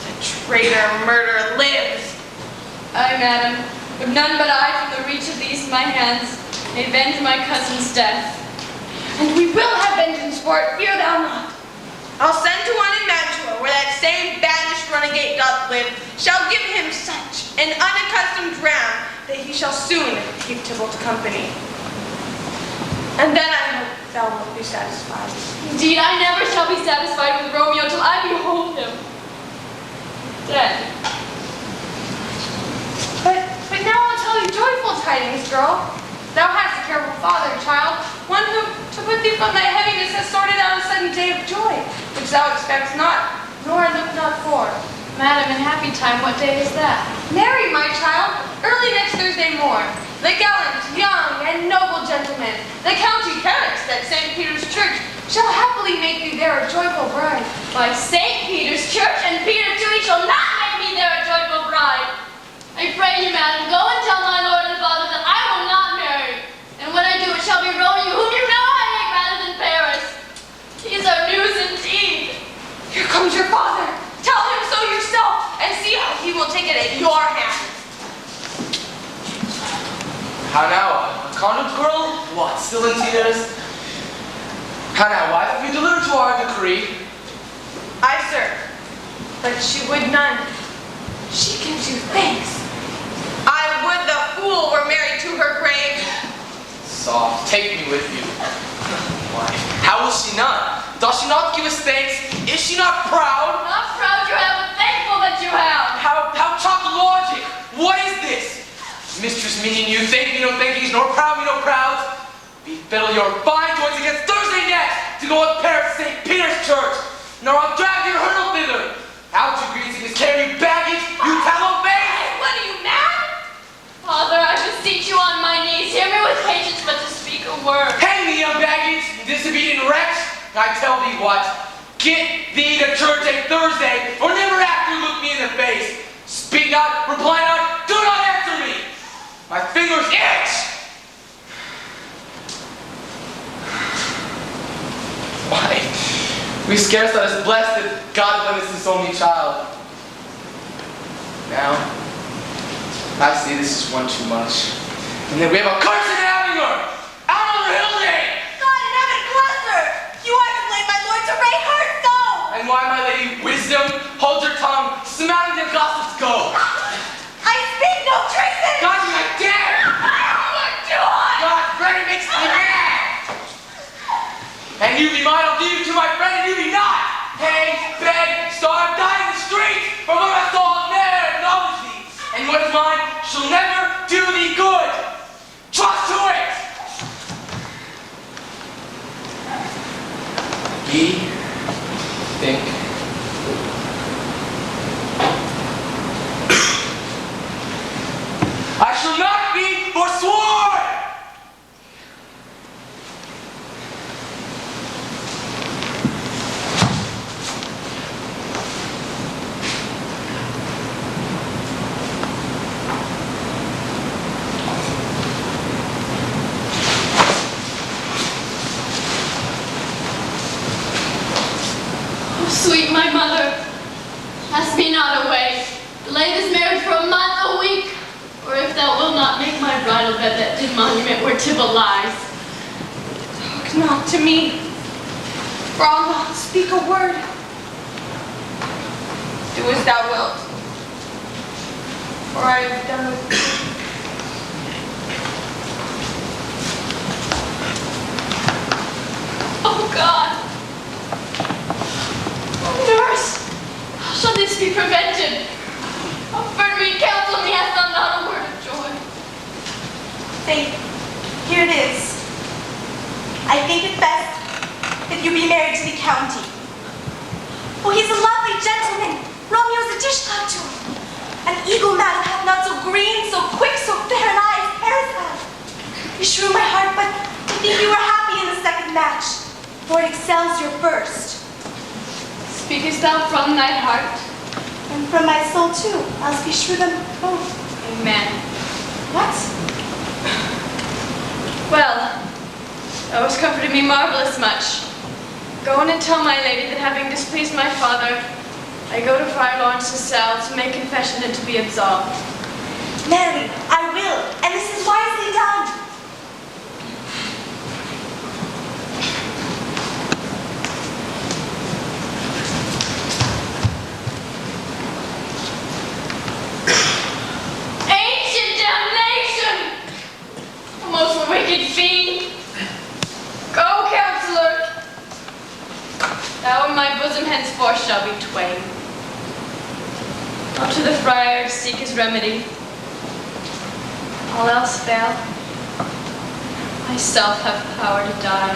The traitor, murderer, lives. Aye, madam, but none but I from the reach of these my hands may avenge my cousin's death. And we will have vengeance for it, fear thou not. I'll send to one in Mantua, where that same banished renegade doth live, shall give him such an unaccustomed dram that he shall soon keep Tybalt company. And then I hope thou wilt be satisfied. Indeed, I never shall be satisfied with Romeo till I behold him dead. But now I'll tell you joyful tidings, girl. Thou hast a careful father, child, one who, to put thee from thy heaviness, has sorted out a sudden day of joy, which thou expects not, nor look not for. Madam, in happy time, what day is that? Marry, my child, early next Thursday morn. The gallant, young, and noble gentleman, the county carrots at St. Peter's Church, shall happily make thee there a joyful bride. By St. Peter's Church and Peter too, he shall not make me there a joyful bride. I pray you, madam, go and tell my lord and father that I will not marry. And when I do, it shall be Romeo, whom you know I hate rather than Paris. He is our news indeed. Here comes your father. still in tears. How now, wife, have you delivered to our decree? Aye, sir. But she would none. She gives you thanks. I would the fool were married to her grave. Soft, take me with you. Wife, how will she not? Does she not give us thanks? Is she not proud? Not proud you have, but thankful that you have. How logic? What is this? Mistress meaning you, thank me no thankies, nor proud me no prouds. Befiddle your fine joints against Thursday next to go with Paris St. Peter's Church, nor I'll drag your hurdle thither. Out to greasing is carrying you baggage, you tallow face! What are you, mad? Father, I beseech you on my knees, hear me with patience, but to speak a word. Hang thee, young baggage, disobedient wretch! I tell thee what, get thee to church a Thursday, or never after look me in the face. Speak not, reply not, do not answer me! My fingers itch! Why, we scarce are as blessed that God led us his only child. Now, I see this is one too much. And then we have a curse in having her! Out on the hill day! God in heaven bless her! You are to blame, my lord, to rate her so! And why, my lady, wisdom, hold your tongue, smelling the gossips go! I speak no treason! God, you like dare! God, Freddy makes me mad! And you be mine, I'll give you to my friend, and you be not! Hang, beg, starve, die in the streets, for the rest all ne'er acknowledge thee! And what is mine shall never do thee good! Trust to it! Ye think I shall not be forsworn! Sweet my mother, cast me not away. Delay this marriage for a month, a week, or if thou wilt not make my bridal bed that dim monument where Tybalt lies. Talk not to me, for I'll not speak a word. Do as thou wilt, for I have done with thee. Oh God! Nurse, how shall this be prevented? Comfort me, counsel me, hast thou not a word of joy? Faith, here it is. I think it best that you be married to the county. Oh, he's a lovely gentleman. Romeo's a dishcloth to him. An eagle, madam, hath not so green, so quick, so fair an eye as Paris hath. Beshrew my heart, but I think you were happy in the second match, for it excels your first. Speakest thou from thy heart? And from my soul too, else beshrew them both. Amen. What? Well, thou hast comforted me marvelous much. Go in and tell my lady that having displeased my father, I go to Friar Lawrence's cell to make confession and to be absolved. Marry, I will, and this is wisely done. Ancient damnation! A most wicked fiend! Go, counselor! Thou and my bosom henceforth shall be twain. Up to the friar to seek his remedy. All else fail, myself have power to die.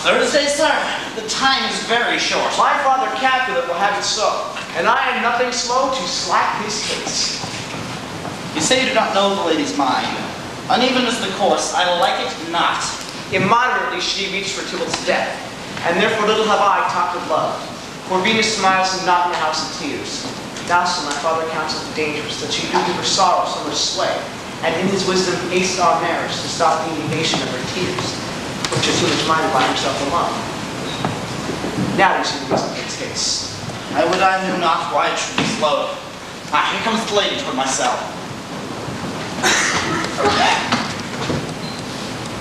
Thursday, sir? The time is very short. My father Capulet will have it so, and I am nothing slow to slap his face. You say you do not know the lady's mind. Uneven is the course, I like it not. Immoderately she reached for Tybalt's death, and therefore little have I talked of love. For Venus smiles and not in the house of tears. Now, so my father counsels the dangerous, that she do give her sorrow so much sway, and in his wisdom haste our marriage to stop the indignation of her tears. But you're too much minded by himself alone. Now you see the reason for his case. I would I knew not why it should be slowed. Ah, here comes the lady toward my cell.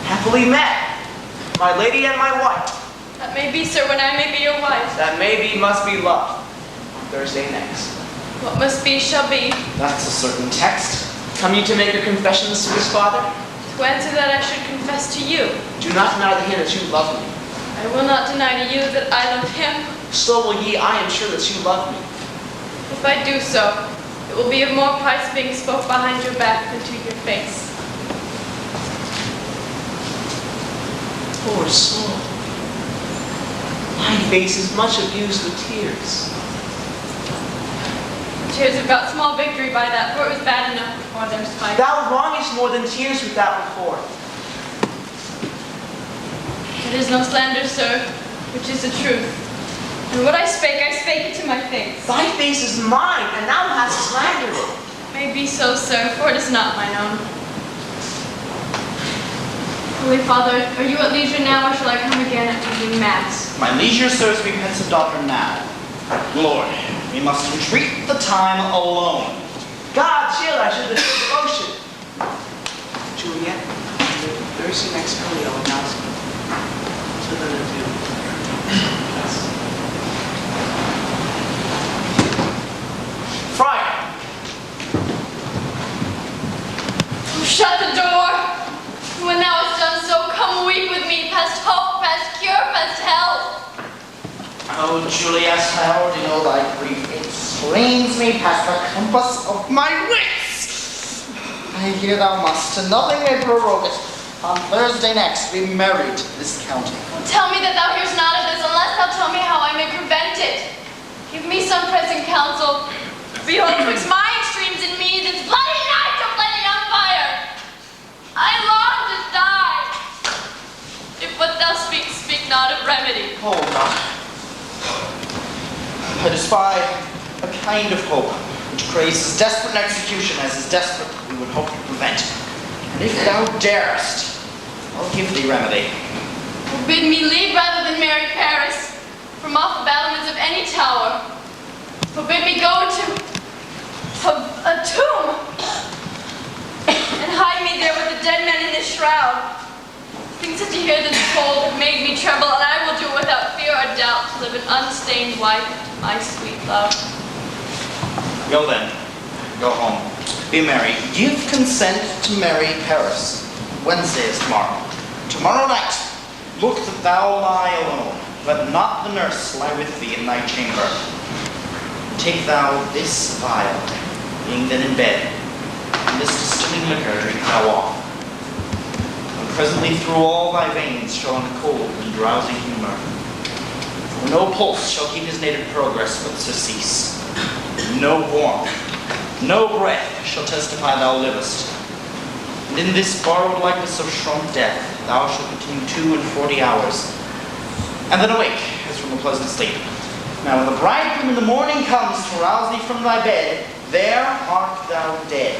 Happily met, my lady and my wife. That may be, sir, when I may be your wife. That may be, must be love. On Thursday next. What must be shall be. That's a certain text. Come you to make your confessions to his father? To answer that, I should confess to you. Do not deny to him that you love me. I will not deny to you that I love him. So will ye, I am sure that you love me. If I do so, it will be of more price being spoke behind your back than to your face. Poor soul. My face is much abused with tears. Tears have got small victory by that, for it was bad enough before their spite. Thou wrongest more than tears with that report. It is no slander, sir, which is the truth. And what I spake it to my face. Thy face is mine, and thou hast slandered it. May be so, sir, for it is not mine own. Holy Father, are you at leisure now, or shall I come again at evening mass? My leisure serves me pensive daughter now. Lord, we must entreat the time alone. God, chill, I should have devotion. Juliet, Thursday next early, I'll announce it. So then I do. Friar! Shut the door! When thou hast done so, come weep with me, past hope, past cure, past hell. Oh, Juliet, I already know thy grief. It strains me past the compass of my wits. I hear thou must, and nothing may prorogue it. On Thursday next, be married to this county. Well, tell me that thou hearest not of this, unless thou tell me how I may prevent it. Give me some present counsel. Behold, twixt my extremes and me, this bloody night of letting on fire. I long to die. If what thou speakst, speak not of remedy. Hold on. I despy a kind of hope which craves as desperate an execution as is desperate we would hope to prevent. And if thou darest, I'll give thee remedy. Forbid me leave rather than marry Paris, from off the battlements of any tower. Forbid me go into a tomb, and hide me there with the dead men in this shroud. Things that to hear this told have made me tremble, and I will do it without fear or doubt to live an unstained wife to my sweet love. Go then. Go home. Be merry. Give consent to marry Paris. Wednesday is tomorrow. Tomorrow night, look that thou lie alone. Let not the nurse lie with thee in thy chamber. Take thou this vial, being then in bed, and this distilling liquor drink thou off. And presently through all thy veins shall run a cold and drowsy humor. For no pulse shall keep his native progress but surcease. No warmth, no breath shall testify thou livest. And in this borrowed likeness of shrunk death, thou shalt continue 42 hours, and then awake as from a pleasant sleep. Now when the bridegroom in the morning comes to rouse thee from thy bed, there art thou dead.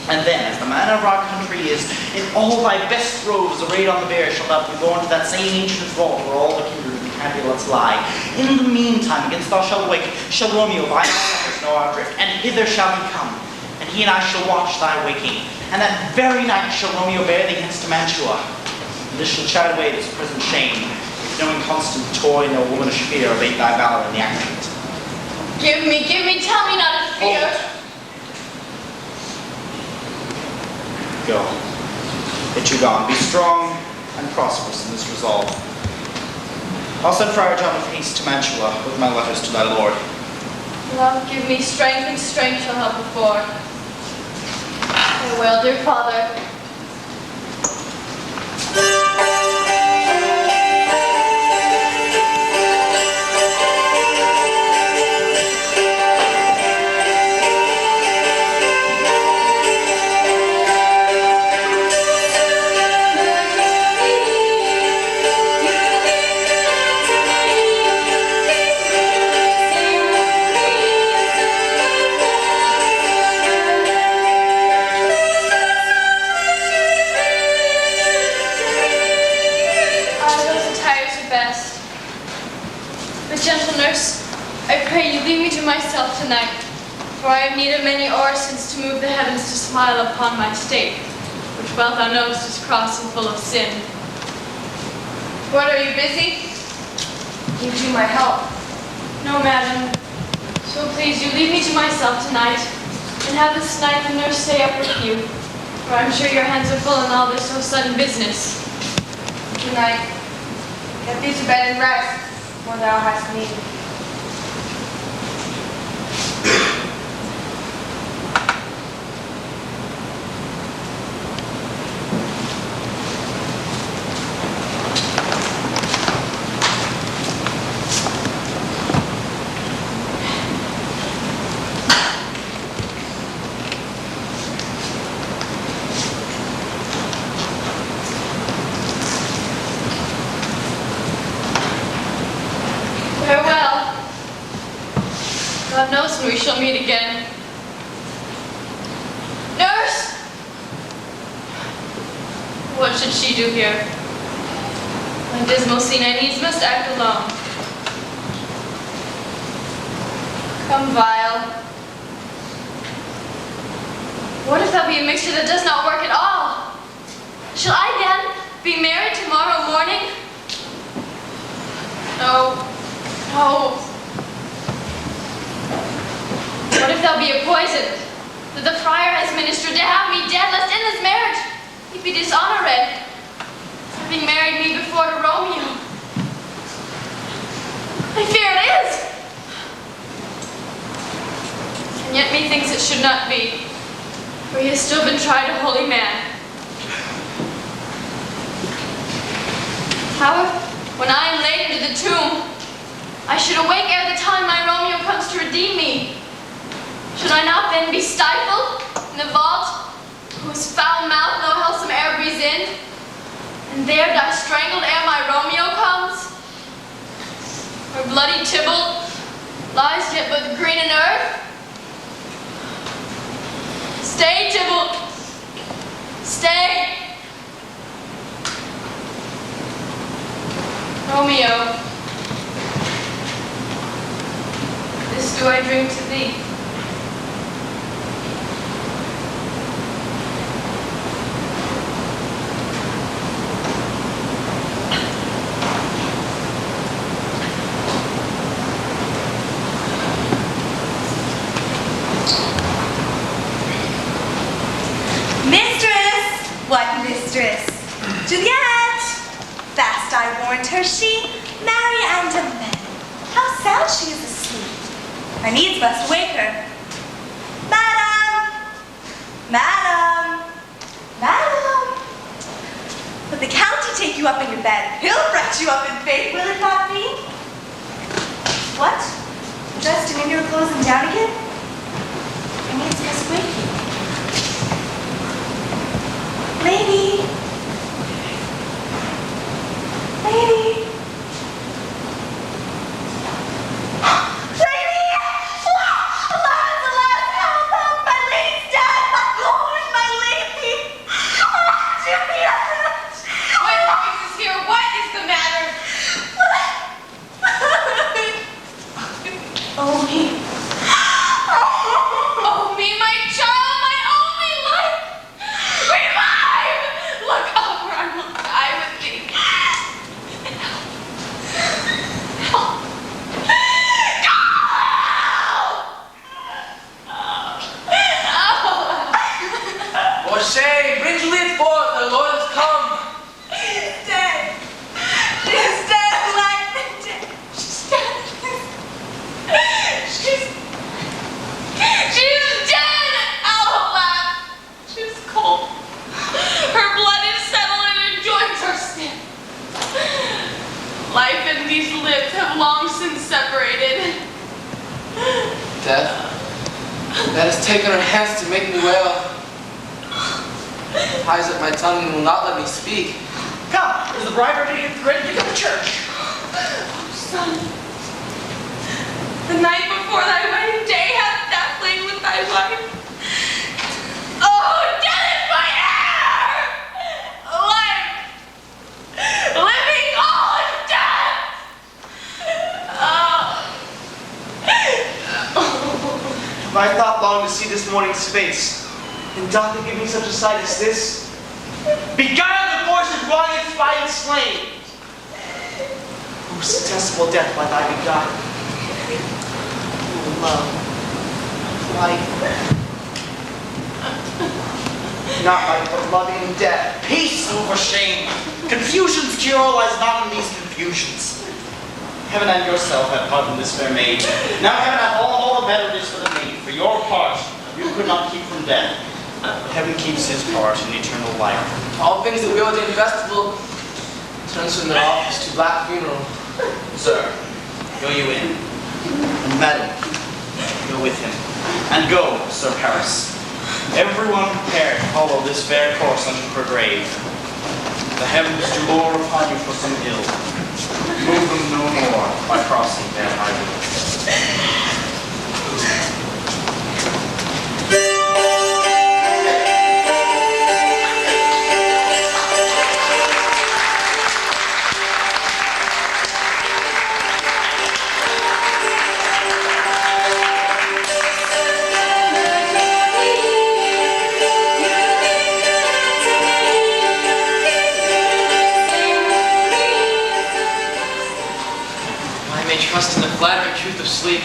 And then, as the manner of our country is, in all thy best robes arrayed on the bier, shalt thou be borne to that same ancient vault where all the kindred and Capulets lie. In the meantime, against thou shalt wake, shall Romeo by thy letters know our drift, and hither shall he come, and he and I shall watch thy waking. And that very night shall Romeo bear thee hence to Mantua. And this shall chide away this present shame, if no inconstant toy, no womanish fear abate thy valor in the action. Give me, tell me not to fear. Go. Get you gone. Be strong and prosperous in this resolve. I'll send Friar John with haste to Mantua with my letters to thy lord. Love, give me strength, and strength shall help before. Farewell, dear father. pray you leave me to myself tonight, for I have need of many orisons to move the heavens to smile upon my state, which well thou knowest is cross and full of sin. What, are you busy? Need you my help? No, madam. So please you leave me to myself tonight, and have this night the nurse stay up with you, for I'm sure your hands are full in all this so sudden business. Good night. Get thee to bed and rest, for thou hast need. Farewell. God knows when we shall meet again. Nurse! What should she do here? My dismal scene I needs must act alone. Come, Vile. What if that be a mixture that does not work at all? Shall I then be married tomorrow morning? No. No. What if thou be a poison that the friar has ministered to have me dead, lest in this marriage he be dishonored, having married me before to Romeo? I fear it is. And yet methinks it should not be, for he has still been tried a holy man. How if, when I am laid into the tomb, I should awake ere the time my Romeo comes to redeem me? Should I not then be stifled in the vault, whose foul mouth no wholesome air breathes in, and there die strangled ere my Romeo comes? Where bloody Tybalt lies yet but green in earth? Stay, Tybalt! Stay! Romeo, this do I dream to thee. Mistress! What mistress? Juliet! Fast I warned her she, marry and a man. How sound she is asleep. I needs must wake her. Madam! Madam! Madam! Let the county take you up in your bed. He'll fret you up in faith, will it not be? What? Dressed and in your clothes and down again? I needs must wake you. Lady! Lady! Lady! Alas, alas, help, help! My lady's dead! Lord, my lady! Oh, Juliet! What is here? What is the matter? Oh, me. Oh, me, my child, my only life! Revive! Look up, or I will die with thee. Help! O'Shea, bring Juliet forth, the Lord has come. She's dead. She's dead, alive and dead. She's dead. She's dead! Alas! She's cold. Her blood is settled and her joints are stiff. Life and these lips have long since separated. Death, that has taken her hands to make me well. Ties up my tongue and will not let me speak. Come, is the bride ready to go to church? Son, the night before thy wedding day hast thou played with thy wife. Oh, death is my heir! Life, living all is death! Oh, I thought long to see this morning's face, and doth it give me such a sight as this? Beguile the voice of riot's fighting slain, whose detestable death by thy beguile. Oh, love, life, not life, but loving death. Peace over shame. Confusion's cure lies not in these confusions. Heaven and yourself have pardoned this fair maid. Now heaven hath all the better it is for the maid. For your part, you could not keep from death. Heaven keeps his part in eternal life. All things that we ordain festival turns from their office to black funeral. Sir, go you in. And madam, go with him. And go, Sir Paris. Everyone prepared to follow this fair course unto her grave. The heavens do lower upon you for some ill. Move them no more by crossing their highways. Trust in the flattering truth of sleep.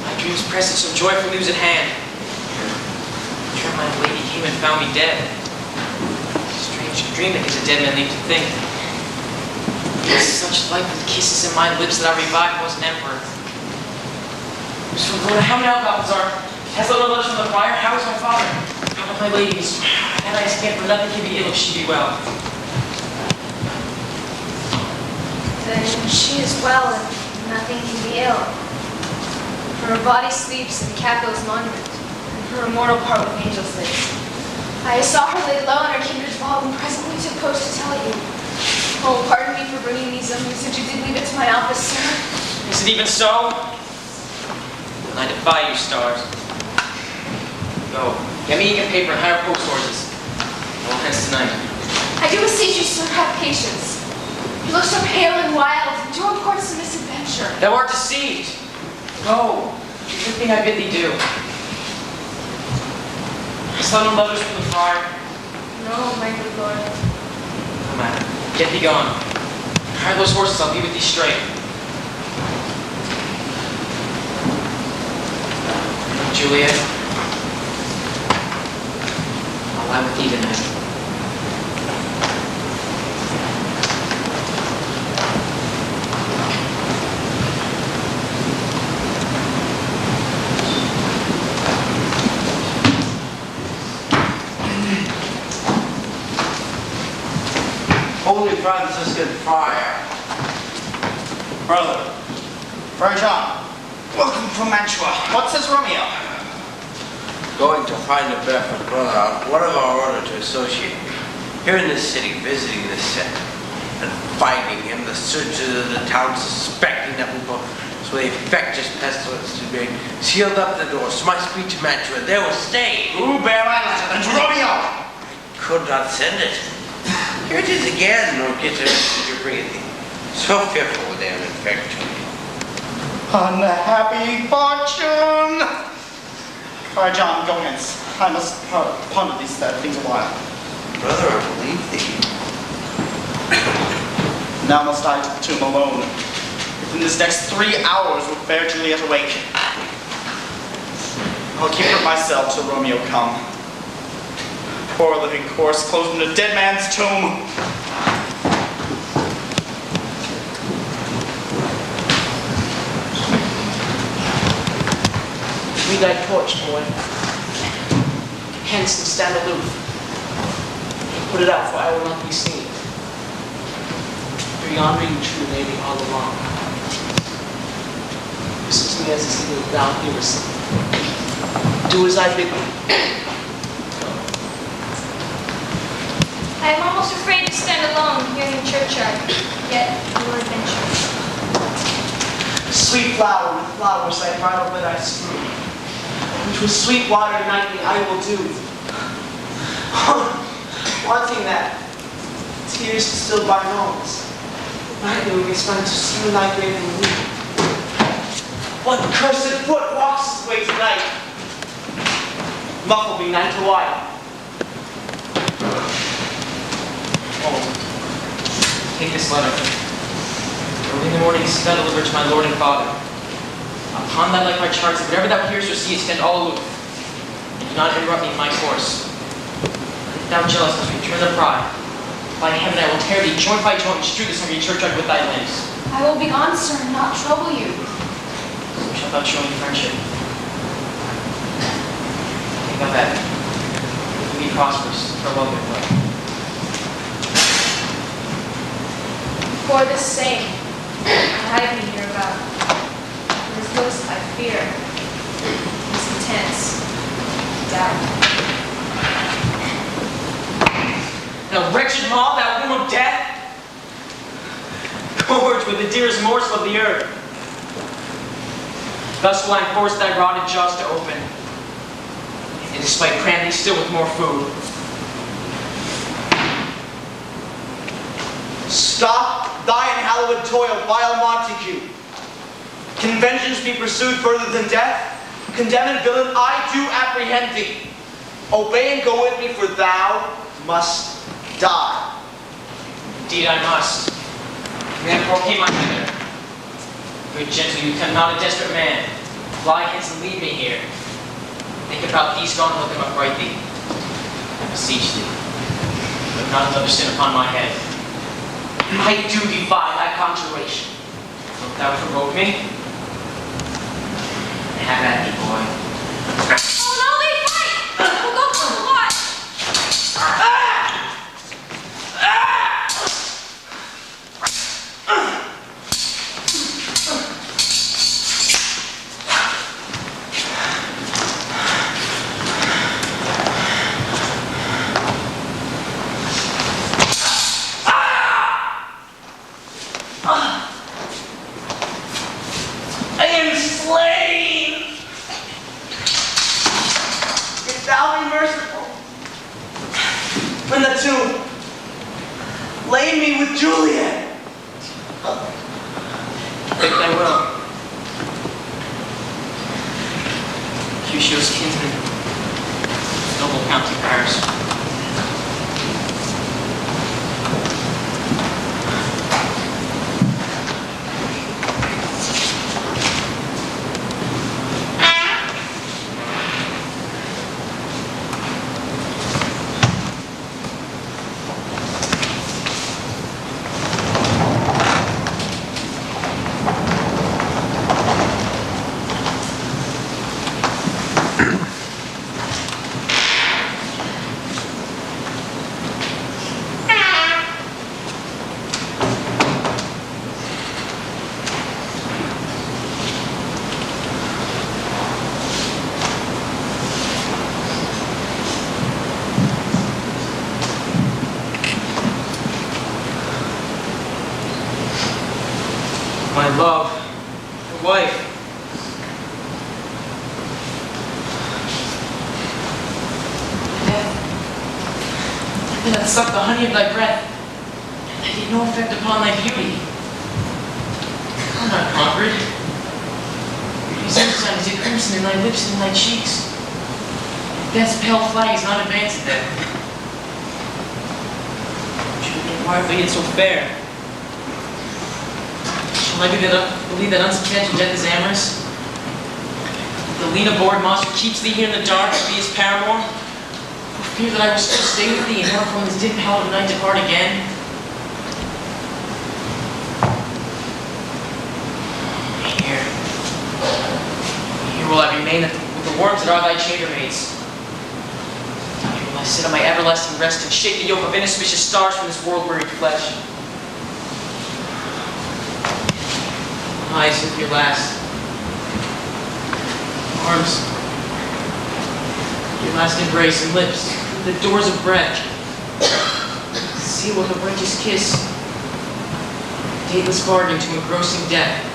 My dreams presage some joyful news at hand. Sure, my lady came and found me dead. Strange dream that gives a dead man leave to think. Such life with kisses in my lips that I revived was an emperor. So, Lord, how many outcomes are? Has the little letters from the friar? How is my father? How about my ladies? And I stand for nothing can be ill if she be well. Then she is well and nothing can be ill. For her body sleeps in Capul's monument, and her immortal part with angels lives. I saw her laid low on her kindred's vault and presently took post to tell you. Oh, pardon me for bringing these news if you did leave it to my office, sir. Is it even so? Then I defy you, stars. Go. Get me ink and paper and hire post horses. All hence tonight. I do beseech you, sir, have patience. You look so pale and wild. Do import some misadventure. Thou art deceived. Go. Do the thing I bid thee do. Hast thou no letters from the friar? No, my good lord. No matter. Get thee gone. Hire those horses, I'll be with thee straight. Juliet, I'll lie with thee tonight. Holy Franciscan friar. Brother, Friar John, welcome from Mantua. What says Romeo? Going to find a barefoot brother out one of our order to associate. Here in this city, visiting this set, and finding him, the searchers of the town suspecting that we both so the infectious pestilence to be sealed up the door. So my speech to Mantua, there was stayed. Who bear my letter? And Romeo! Could not send it. Here it is again, nor get a messenger bringing thee. So fearful with their infection. Unhappy fortune! Friar John, go hence. I must ponder these things a while. Brother, I believe thee. Now must I to the tomb alone. Within this next 3 hours will fair Juliet awake. I'll keep her myself till Romeo come. Poor living corpse closed in a dead man's tomb. Read thy torch, boy. Hence and stand aloof. Put it out, for I will not be seen. Your yonder and true lady all along. Listen to me as a single thou hearest. Do as I bid thee. I am almost afraid to stand alone here in the churchyard, yet I will adventure. Sweet flower with flowers thy bridal bed I strew, which with sweet water nightly I will do. Wanting that, tears distilled by moans, nightly we may spend to see thy grave and weep. What cursed foot walks this way tonight? muffled me night to white. Oh, take this letter. Early in the morning, see thou deliver to my lord and father. Upon thy life I charge thee, whatever thou hearest or seest, stand all aloof, and do not interrupt me in my course. If thou jealous dost return the pride, by heaven I will tear thee joint by joint and strew this hungry churchyard with thy limbs. I will be gone, sir, and not trouble you. So shalt thou show me friendship. Think of that. You be prosperous. Farewell, good boy. For this same, I hide me hereabout. For his looks I fear, his intense doubt. Thou wretched mob, thou womb of death, gorged with the dearest morsel of the earth. Thus will I force thy rotted jaws to open, and despite cram thee still with more food. Stop thy unhallowed toil, vile Montague. Can vengeance be pursued further than death? Condemned villain, I do apprehend thee. Obey and go with me, for thou must die. Indeed I must. Therefore came I hither. Good gentle youth, I'm not a desperate man. Fly hence and leave me here. Think about peace gone, look him upright thee. I beseech thee. Put not another sin upon my head. I do defy thy conjuration. Wilt thou provoke me? Have at me, boy. Oh no, they fight! We'll go for the water! I am slain! If thou be merciful, in the tomb, lay me with Juliet. Think I will. Crucio's kinsman, noble county Paris. My love, your wife. Death, that sucked the honey of thy breath, and that did no effect upon thy beauty. I'm not conquered. Beauty's ensign is yet crimson in thy lips and in thy cheeks. Death's pale flag is not advanced there. Why have they yet so fair? Shall I believe that unsubstantial death is amorous? The lean aboard monster keeps thee here in the dark to be his paramour? For fear that I will still stay with thee and never from this dim hell of night depart again? Here will I remain with the worms that are thy chambermaids. Here will I sit on my everlasting rest and shake the yoke of inauspicious stars from this world-wearied flesh. Eyes with your last. Arms. Your last embrace and lips. The doors of breath. Seal with a righteous kiss. Dateless bargain to engrossing death.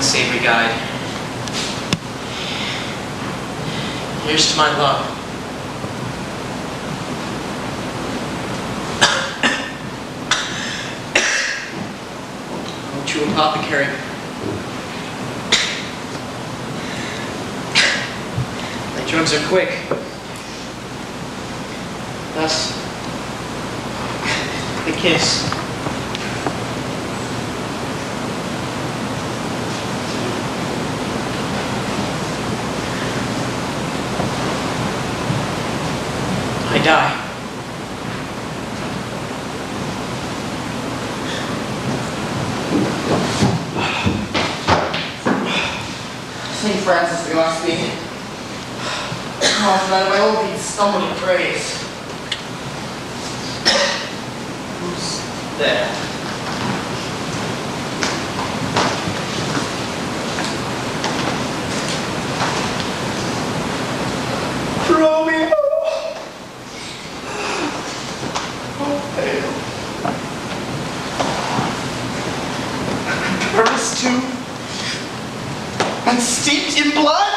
unsavory guide. Here's to my love. Oh, true apothecary. My drugs are quick. Thus, the kiss. I die. St. Francis, we must be. Oh, man, my old feet stumble in praise. Who's there? Romeo! Oh, pale. Paris too? And steeped in blood?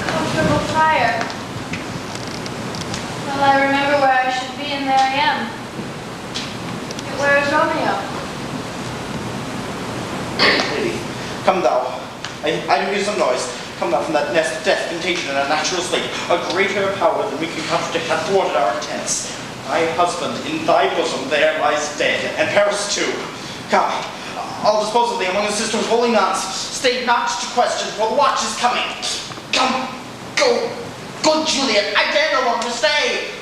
Comfortable friar. Well, I remember where I should be, and there I am. Yet where is Romeo? Lady, come thou. I do hear some noise. Come thou from that nest of death, contagion, and unnatural sleep. A greater power than we can contradict hath thwarted our intents. Thy husband in thy bosom there lies dead, and Paris too. Come, I'll dispose of thee among the sisters holy nuns. Stay not to question, for the watch is coming. Come, go, good Juliet, I dare no longer stay.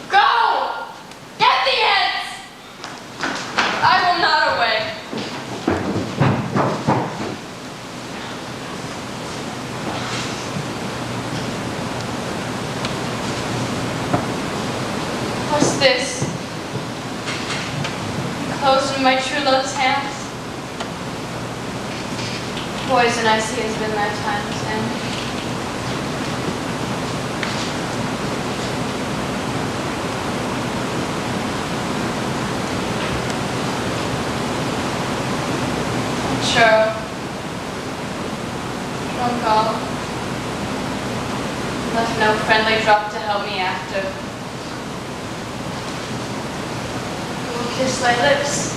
Go! Get the ends! I will not away. What's this? Enclosed in my true love's hands? Poison I see has been thy time's end. Churl, drunk all, left no friendly drop to help me after. I will kiss thy lips.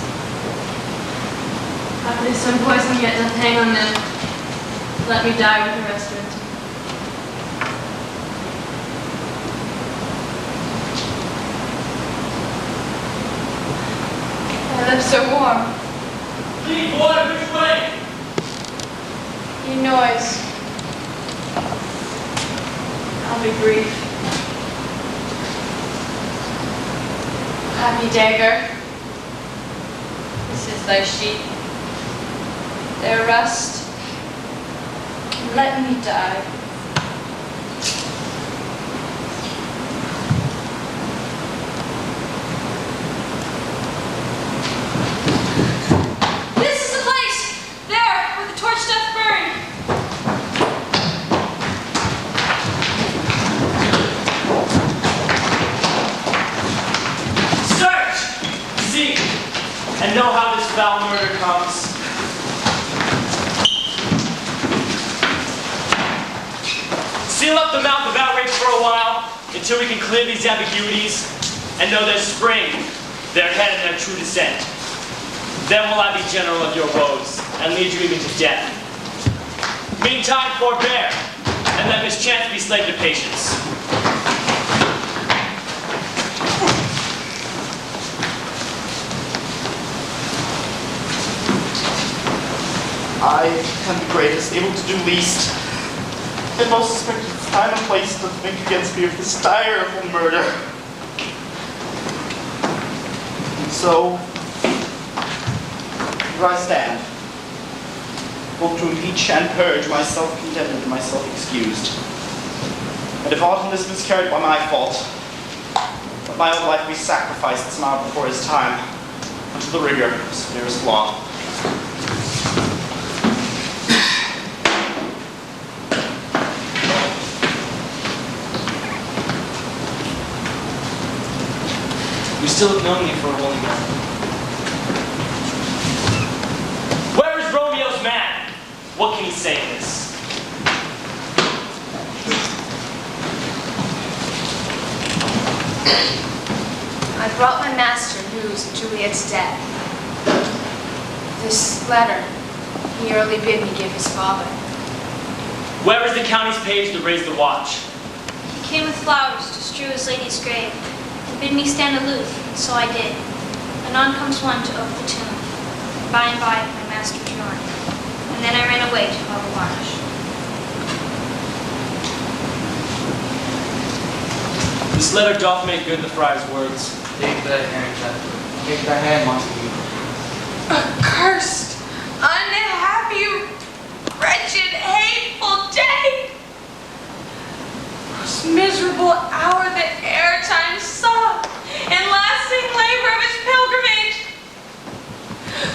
Haply some poison yet doth hang on them. Let me die with the rest of it. Thy lips are warm. Please, boy, which way? You noise. I'll be brief. Happy dagger. This is thy sheet. There rest. Let me die. This is the place! There, where the torch doth burn. Search! Seek! And know how this foul murder comes. Seal up the mouth of outrage for a while, until we can clear these ambiguities, and know their spring, their head, and their true descent. Then will I be general of your woes, and lead you even to death. Meantime, forbear, and let mischance be slave to patience. I can be greatest, able to do least. In most suspected time and place to think against me of this direful murder. And so, here I stand, both to impeach and purge myself condemned and myself excused. And if aught in this miscarried by my fault, let my own life be sacrificed somehow before his time, unto the rigor of severest law. You still look lonely for a woolly man. Where is Romeo's man? What can he say in this? I brought my master news of Juliet's death. This letter, he early bid me give his father. Where is the county's page that raised the watch? He came with flowers to strew his lady's grave. He bid me stand aloof, and so I did. Anon comes one to ope the tomb. By and by, my master joined. And then I ran away to call the watch. This letter doth make good the friar's words. Take thy hand, Capulet. Take thy hand, Montague. Accursed, unhappy, wretched, hateful day! Most miserable hour that e'er time saw, in lasting labor of his pilgrimage.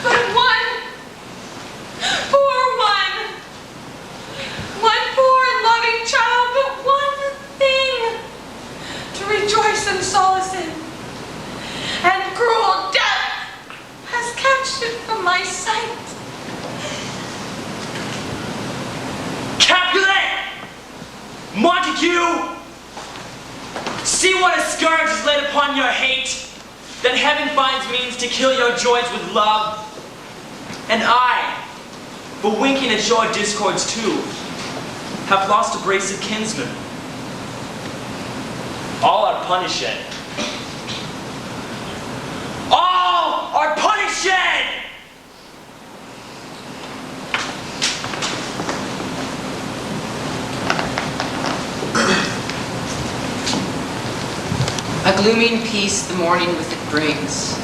But one poor and loving child, but one thing to rejoice and solace in. And cruel death has catched it from my sight. Capulet! Montague! See what a scourge is laid upon your hate, that heaven finds means to kill your joys with love. And I, for winking at your discords too, have lost a brace of kinsmen. All are punished. All are punished! A glooming peace the morning with it brings.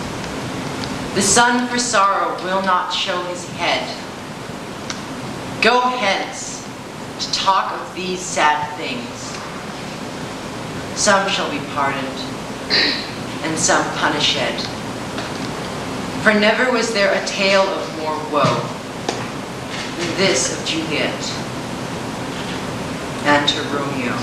The sun for sorrow will not show his head. Go hence to talk of these sad things. Some shall be pardoned, and some punished. For never was there a tale of more woe than this of Juliet and her Romeo.